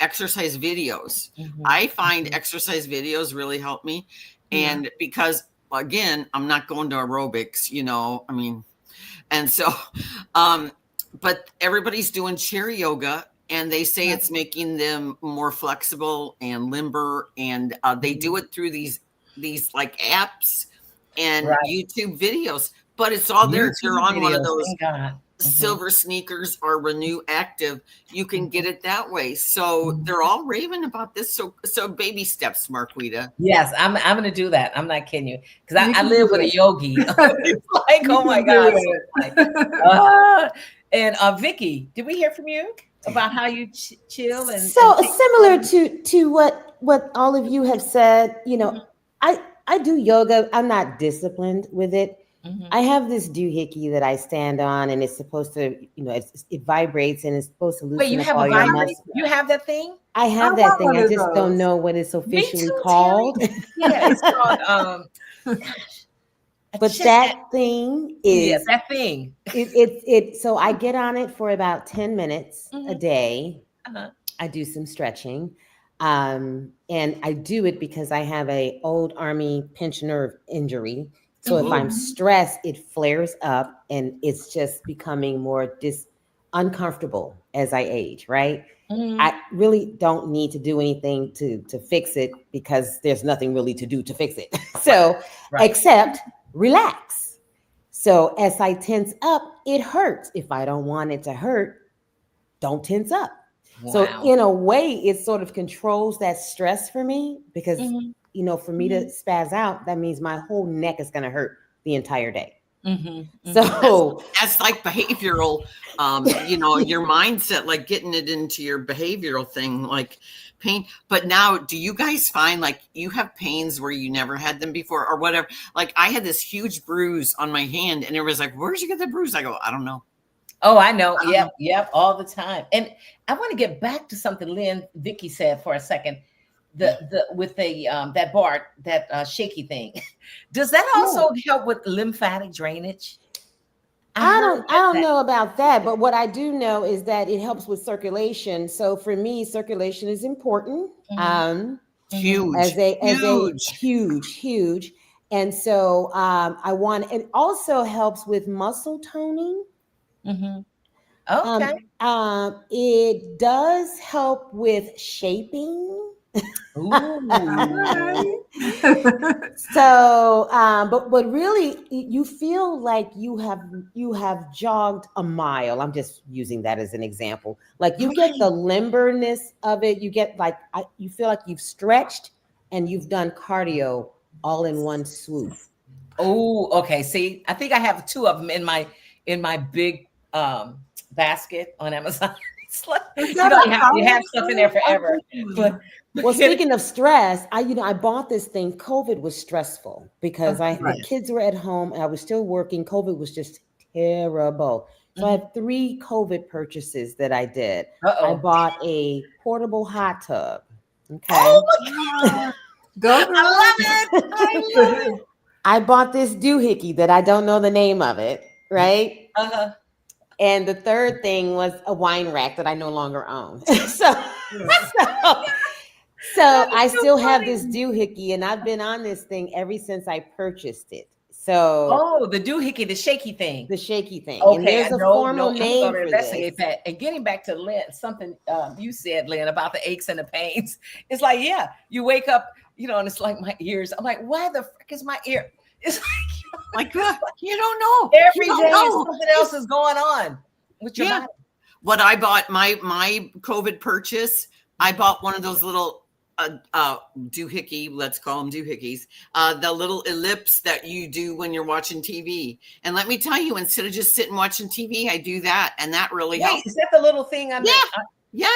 exercise videos. I find exercise videos really help me. And because, again, I'm not going to aerobics, you know, I mean, and so, but everybody's doing chair yoga, and they say it's making them more flexible and limber. And they do it through these like apps and YouTube videos, but it's all there. If you're on one of those Silver Sneakers or Renew Active, you can get it that way. So they're all raving about this. So baby steps, Marquita. Yes, I'm going to do that. I'm not kidding you, because I live with a yogi. It's like, oh my God. And Vicky, did we hear from you about how you chill? And similar to what all of you have said, you know, I do yoga. I'm not disciplined with it. I have this doohickey that I stand on, and it's supposed to, you know, it vibrates and it's supposed to loosen up all your muscles. You have that thing? I have that thing. I just don't know what it's officially called. Yeah, it's called. But that thing is that thing. So I get on it for about 10 minutes a day. I do some stretching. And I do it because I have a old Army pinched nerve injury. So if I'm stressed, it flares up, and it's just becoming more uncomfortable as I age, right? I really don't need to do anything to fix it, because there's nothing really to do to fix it. So except relax. So as I tense up, it hurts. If I don't want it to hurt, don't tense up. So in a way, it sort of controls that stress for me, because you know, for me to spaz out, that means my whole neck is going to hurt the entire day. So that's like behavioral, you know, your mindset, like getting it into your behavioral thing, like pain. But now, do you guys find like you have pains where you never had them before or whatever? Like I had this huge bruise on my hand, and it was like, where'd you get the bruise? I go, I don't know. Oh, I know. Yep. All the time. And I want to get back to something Vicky said for a second. With that bar, that shaky thing, does that also help with lymphatic drainage? I don't know about that, but what I do know is that it helps with circulation. So for me, circulation is important. Huge. Huge. And so it also helps with muscle toning. Okay. It does help with shaping. So, but really, you feel like you have jogged a mile. I'm just using that as an example. Like you get the limberness of it. You get like you feel like you've stretched and you've done cardio all in one swoop. Oh, okay. See, I think I have 2 of them in my big basket on Amazon. It's like, you have stuff in there forever. But well, speaking of stress, I bought this thing. COVID was stressful because the kids were at home and I was still working. COVID was just terrible. So I had 3 COVID purchases that I did. I bought a portable hot tub. Okay. Oh my God. I love it. I bought this doohickey that I don't know the name of it, right? And the third thing was a wine rack that I no longer own. So I still have this doohickey, and I've been on this thing ever since I purchased it. So the doohickey, the shaky thing. The shaky thing. Okay, and there's a formal name for investigate that. And getting back to Lynn, something you said, Lynn, about the aches and the pains. It's like, you wake up, and it's like my ears. I'm like, why the frick is my ear? It's like you don't know. Every day something else is going on with your body. What I bought, my COVID purchase, I bought one of those little doohickey, let's call them doohickeys, the little ellipse that you do when you're watching TV. And let me tell you, instead of just sitting watching TV, I do that, and that really helps. Is that the little thing? Yeah.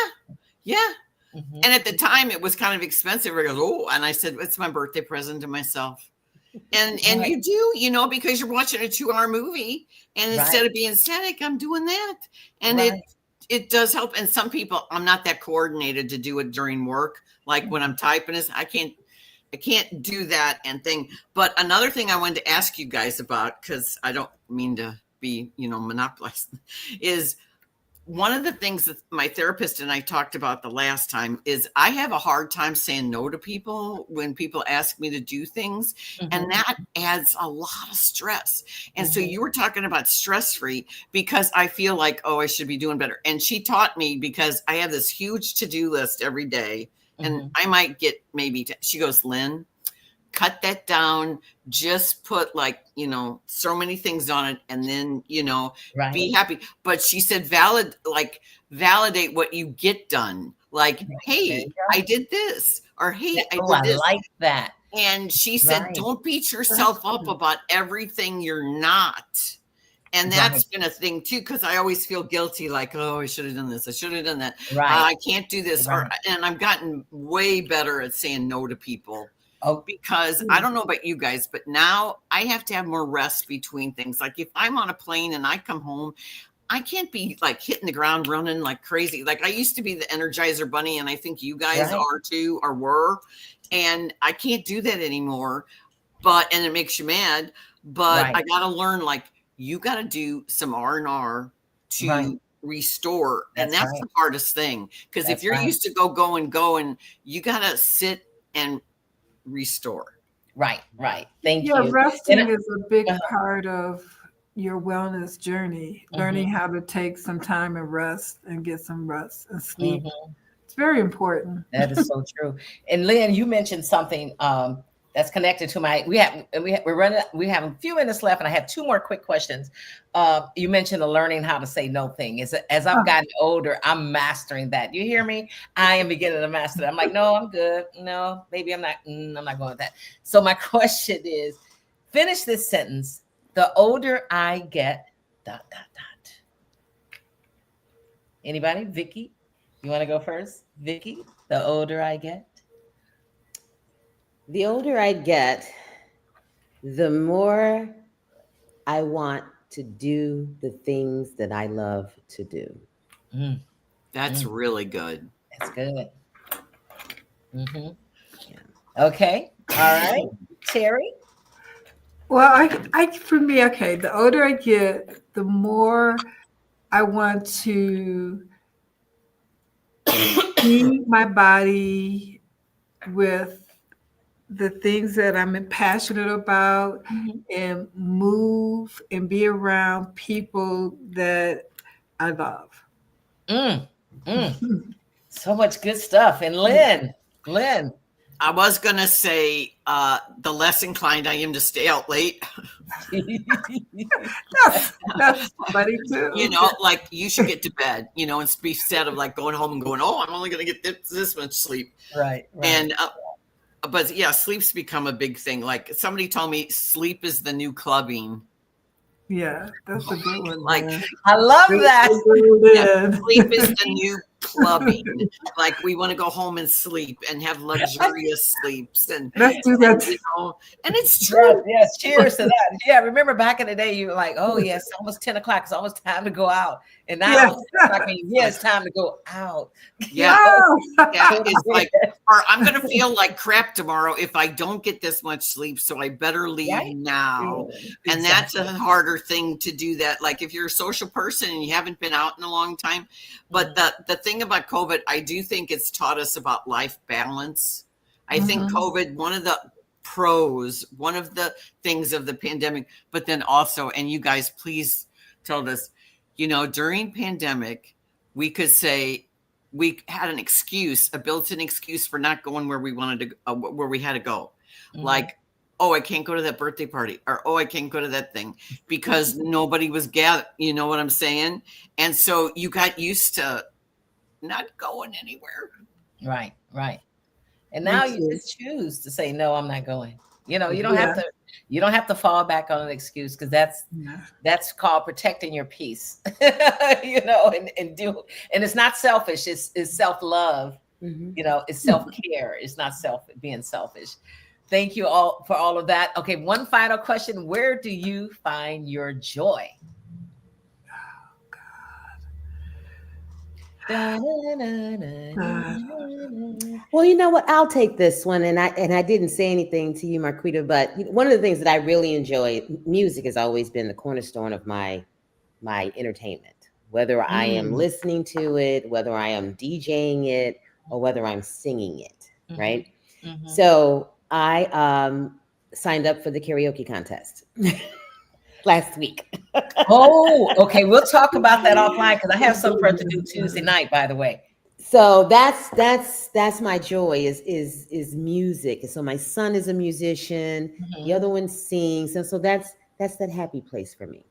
Mm-hmm. And at the time, it was kind of expensive. I goes, oh, and I said, it's my birthday present to myself. And you do, because you're watching a 2-hour movie, and instead of being static, I'm doing that. And it does help. And some people, I'm not that coordinated to do it during work. Like when I'm typing I can't do that and thing. But another thing I wanted to ask you guys about, because I don't mean to be, monopolized, is one of the things that my therapist and I talked about the last time is I have a hard time saying no to people when people ask me to do things. Mm-hmm. And that adds a lot of stress. And so you were talking about stress-free, because I feel like, I should be doing better. And she taught me, because I have this huge to-do list every day. And I might get she goes, Lynn, cut that down, just put so many things on it, and then, be happy. But she said, validate what you get done. Like, hey, I did this, or hey, I did this. I like that. And she said, don't beat yourself up about everything you're not. And that's been a thing too, because I always feel guilty, like, I should have done this. I should have done that. I can't do this. And I've gotten way better at saying no to people. Because I don't know about you guys, but now I have to have more rest between things. Like if I'm on a plane and I come home, I can't be like hitting the ground running like crazy. Like I used to be the Energizer Bunny, and I think you guys are too, or were. And I can't do that anymore. And it makes you mad. But I got to learn, like, you got to do some R&R to restore. And that's the hardest thing. Because if you're used to go, and you got to sit and restore. Right. Thank you. Resting is a big part of your wellness journey. Learning how to take some time and rest and get some rest and sleep. It's very important. That is so true. And Lynn, you mentioned something that's connected to we have a few minutes left, and I have 2 more quick questions. You mentioned the learning how to say no thing. As I've gotten older, I'm mastering that. You hear me? I am beginning to master that. I'm like, no, I'm good. No, maybe I'm not. I'm not going with that. So my question is, finish this sentence. The older I get, ... Anybody? Vicky, you want to go first? Vicky, the older I get. The older I get, the more I want to do the things that I love to do. That's really good. That's good. Okay. All right. Terry? Well, for me, the older I get, the more I want to feed my body with the things that I'm passionate about, and move and be around people that I love. So much good stuff. And Lynn. I was going to say the less inclined I am to stay out late. That's funny too. Like you should get to bed, instead of like going home and going, I'm only going to get this much sleep. Right. And but yeah, sleep's become a big thing. Like somebody told me sleep is the new clubbing. Yeah, that's a good one. Like, I love that. Sleep is the new clubbing. Like we want to go home and sleep and have luxurious sleeps, and let's do that. And it's true. Yes, cheers to that. Yeah, remember back in the day, you were like, yes, it's almost 10 o'clock. It's almost time to go out. And now it's time to go out. Yeah. It's like, or I'm going to feel like crap tomorrow if I don't get this much sleep. So I better leave now. Exactly. And that's a harder thing to do that. Like if you're a social person and you haven't been out in a long time, but the thing about COVID, I do think it's taught us about life balance. I think COVID, one of the pros, one of the things of the pandemic, but then also, and you guys, please tell us, during pandemic, we could say we had an excuse, a built-in excuse for not going where we wanted to, where we had to go. Mm-hmm. Like, oh, I can't go to that birthday party, or, oh, I can't go to that thing because nobody was gathered. You know what I'm saying? And so you got used to not going anywhere. Right. And now you just choose to say, no, I'm not going. You know, you don't have to fall back on an excuse, because that's called protecting your peace. You know, and it's not selfish, it's self-love. Mm-hmm. You know, it's self-care. It's not being selfish. Thank you all for all of that. Okay, one final question. Where do you find your joy? Well, you know what? I'll take this one. And I didn't say anything to you, Marquita, but one of the things that I really enjoy, music has always been the cornerstone of my entertainment, whether I am listening to it, whether I am DJing it, or whether I'm singing it, right? Mm-hmm. So I signed up for the karaoke contest last week. Oh, okay. We'll talk about that offline, because I have something for us to do Tuesday night, by the way. So that's my joy is music. So my son is a musician. Mm-hmm. The other one sings. And so that's that happy place for me.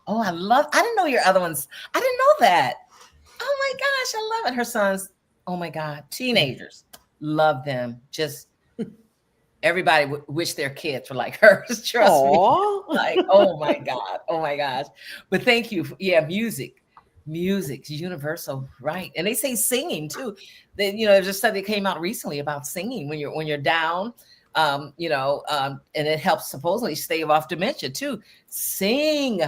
Oh, I didn't know your other ones. I didn't know that. Oh my gosh, I love it. Her sons, oh my God, teenagers, love them. Just everybody wish their kids were like hers. Trust me. Like, oh my God. Oh my gosh. But thank you. Yeah, music's universal, right? And they say singing too. There's a study that came out recently about singing when you're down, and it helps supposedly stave off dementia too. Sing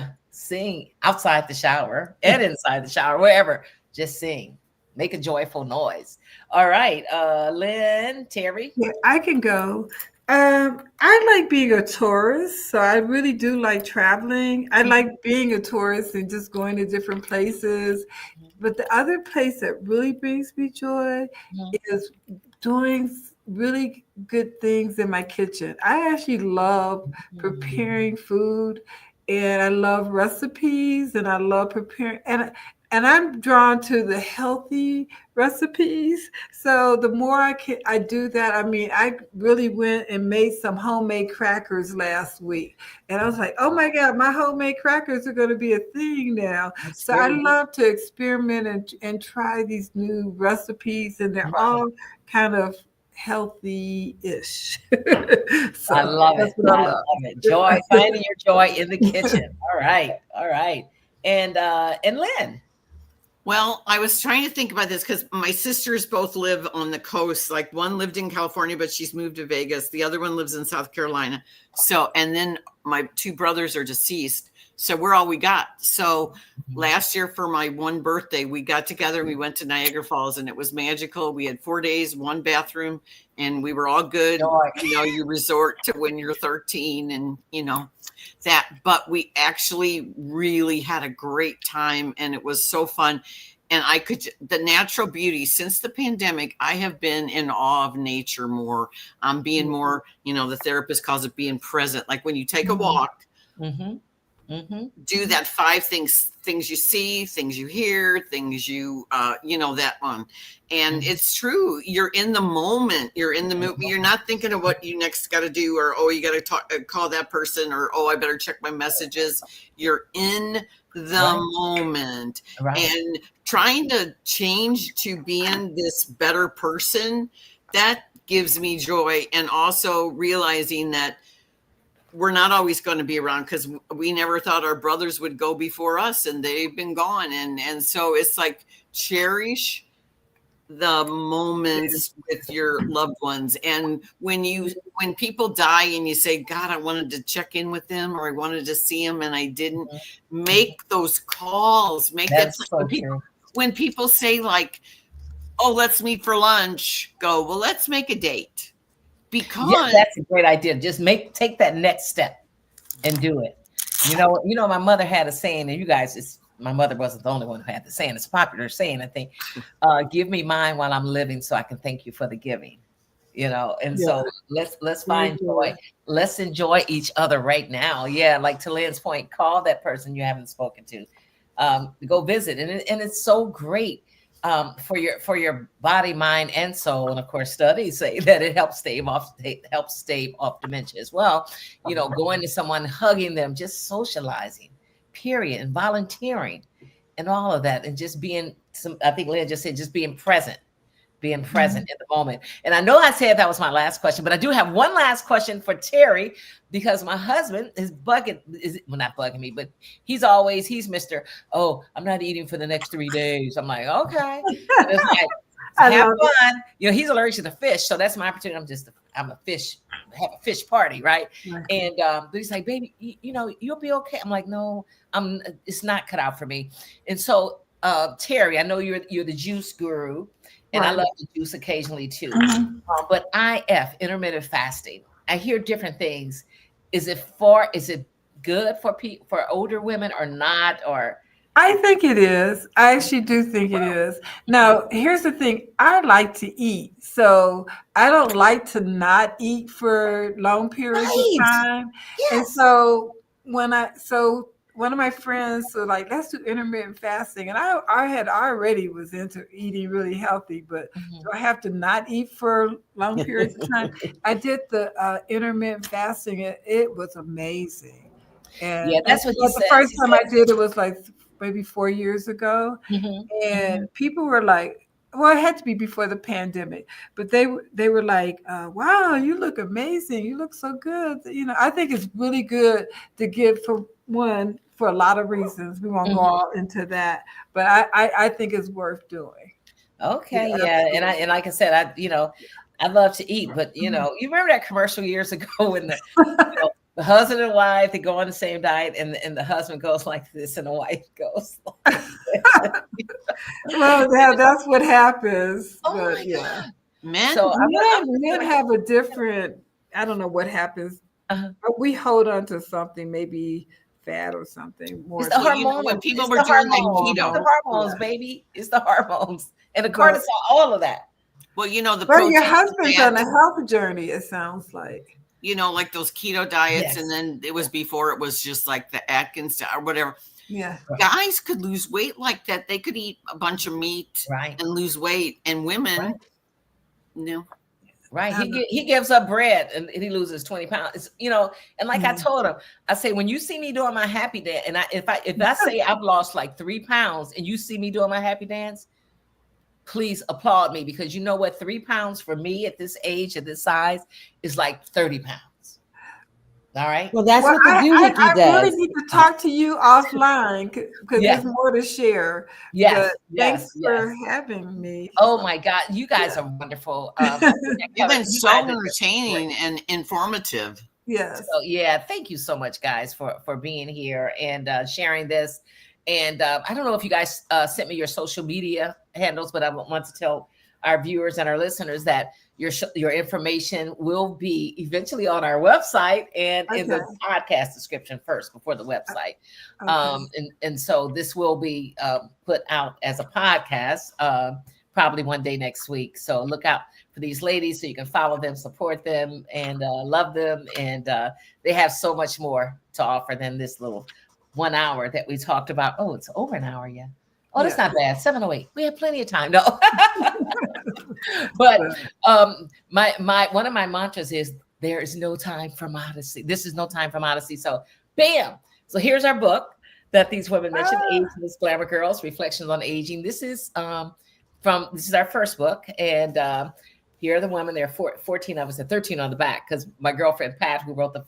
outside the shower and inside the shower, wherever. Just sing. Make a joyful noise. All right, Lynn, Terry. Yeah, I can go. I like being a tourist, so I really do like traveling. I like being a tourist and just going to different places. But the other place that really brings me joy is doing really good things in my kitchen. I actually love preparing food, and I love recipes, and I love preparing, and I'm drawn to the healthy recipes. So the more I do that, I mean, I really went and made some homemade crackers last week. And I was like, oh my God, my homemade crackers are going to be a thing now. So I love to experiment and try these new recipes, and they're all kind of healthy-ish. So I love it. I love it. Joy, finding your joy in the kitchen. All right. And Lynn. Well, I was trying to think about this because my sisters both live on the coast. Like, one lived in California, but she's moved to Vegas. The other one lives in South Carolina. So, and then my two brothers are deceased. So we're all we got. So last year for my one birthday, we got together and we went to Niagara Falls, and it was magical. We had 4 days, one bathroom, and we were all good. You resort to when you're 13 and, that, but we actually really had a great time, and it was so fun. And the natural beauty since the pandemic, I have been in awe of nature more. Being more, the therapist calls it being present. Like when you take a walk, do that 5 things you see, things you hear, things you, that one. And it's true. You're in the moment. You're in the movie. You're not thinking of what you next got to do, or, oh, you got to call that person, or, oh, I better check my messages. You're in the moment. And trying to change to being this better person, that gives me joy. And also realizing that we're not always going to be around, because we never thought our brothers would go before us, and they've been gone. And so it's like, cherish the moments with your loved ones. And when people die and you say, God, I wanted to check in with them, or I wanted to see them and I didn't, make those calls. When people say, like, oh, let's meet for lunch, go, well, let's make a date. Because that's a great idea. Just take that next step and do it. My mother had a saying, and you guys, my mother wasn't the only one who had the saying. It's a popular saying, I think. Give me mine while I'm living, so I can thank you for the giving. And so let's find joy. Let's enjoy each other right now. Yeah, like to Lynn's point, call that person you haven't spoken to. Go visit, and it's so great. for your body, mind, and soul. And of course, studies say that it helps stave off dementia as well. Going to someone, hugging them, just socializing, period, and volunteering, and all of that, and just being I think Leah just said, just being present in the moment. And I know I said that was my last question, but I do have one last question for Terry, because my husband is not bugging me, but he's Mr. Oh, I'm not eating for the next 3 days. I'm like, okay. And it's like, have fun. He's allergic to fish. So that's my opportunity. Have a fish party. Right. And but he's like, baby, you'll be okay. I'm like, no, it's not cut out for me. And so Terry, I know you're the juice guru, and I love to juice occasionally too. But intermittent fasting, I hear different things. Is it good for older women or not? Or I think it is. I actually do think it is. Now, here's the thing. I like to eat, so I don't like to not eat for long periods of time. Yes. And so one of my friends was like, let's do intermittent fasting. And I had already was into eating really healthy, but do I have to not eat for long periods of time? I did the intermittent fasting. It was amazing. And that's what he said. The first time I did it was like maybe 4 years ago. And people were like, well, it had to be before the pandemic, but they were like, wow, you look amazing. You look so good. I think it's really good to give for a lot of reasons. We won't go all into that, but I think it's worth doing. Okay. Yeah. And like I said, I love to eat, but you remember that commercial years ago when the husband and wife, they go on the same diet, and the husband goes like this and the wife goes like this. Well, that's what happens. Oh my God. Men, so men have a different, I don't know what happens. But we hold on to something, maybe fat or something more. It's the hormones. When people were doing the keto. It's the hormones, baby. It's the hormones. And the cortisol, all of that. Well, the protein. Your husband's on a health journey, it sounds like. Like those keto diets, and then it was before it was just like the Atkins diet or whatever. Yeah. Guys could lose weight like that. They could eat a bunch of meat and lose weight. And women, no. Right. He gives up bread and he loses 20 pounds. And like I told him, I say, when you see me doing my happy dance, and if I say I've lost like 3 pounds and you see me doing my happy dance, please applaud me, because you know what? 3 pounds for me at this age, at this size, is like 30 pounds. All right. Well, that's what the doohickey does. I really need to talk to you offline because there's more to share. Yes. Thanks for having me. Oh my God. You guys are wonderful. You've been so entertaining and informative. Yes. So thank you so much, guys, for being here and sharing this. And I don't know if you guys sent me your social media handles, but I want to tell our viewers and our listeners that your information will be eventually on our website and in the podcast description first before the website. And so this will be put out as a podcast probably one day next week. So look out for these ladies so you can follow them, support them, and love them. And they have so much more to offer than this little 1 hour that we talked about. Oh, it's over an hour. Yeah. Oh, that's not bad. 7:08. We have plenty of time. No. But one of my mantras is, there is no time for modesty. This is no time for modesty. So bam. So here's our book that these women mentioned, Ageless Glamour Girls, Reflections on Aging. This is this is our first book. And here are the women. There are 14 of us and 13 on the back, because my girlfriend, Pat, who wrote the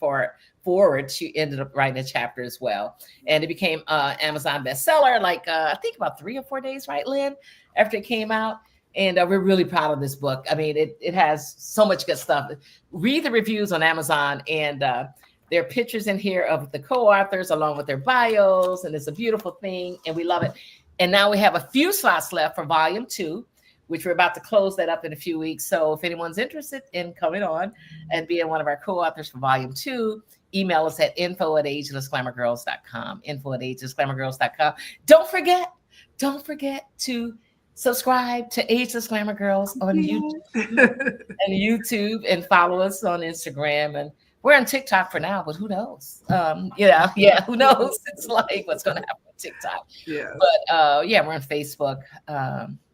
forward, she ended up writing a chapter as well. And it became Amazon bestseller, like I think about 3 or 4 days, right, Lynn, after it came out. And we're really proud of this book. I mean, it has so much good stuff. Read the reviews on Amazon, and there are pictures in here of the co-authors along with their bios, and it's a beautiful thing, and we love it. And now we have a few slots left for volume 2, which we're about to close that up in a few weeks. So if anyone's interested in coming on and being one of our co-authors for volume 2, email us at info@agelessglamourgirls.com, info@agelessglamourgirls.com. Don't forget to subscribe to Ageless Glamour Girls on YouTube and follow us on Instagram. And we're on TikTok for now, but who knows? Who knows? It's like what's going to happen on TikTok. Yeah. But we're on Facebook.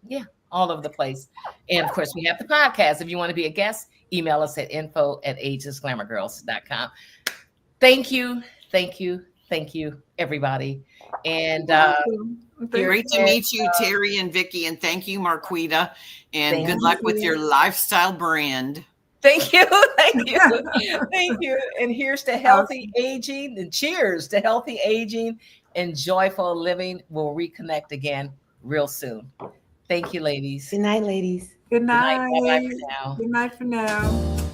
Yeah, all over the place. And of course, we have the podcast. If you want to be a guest, email us at info@agelessglamourgirls.com. Thank you, thank you, thank you, everybody. And great to meet you, Terry and Vicky, and thank you, Marquita, and good luck with your lifestyle brand. Thank you, thank you, thank you. And here's to healthy aging, and cheers to healthy aging and joyful living. We'll reconnect again real soon. Thank you, ladies. Good night, ladies. Good night. Good night. Bye-bye for now. Good night for now.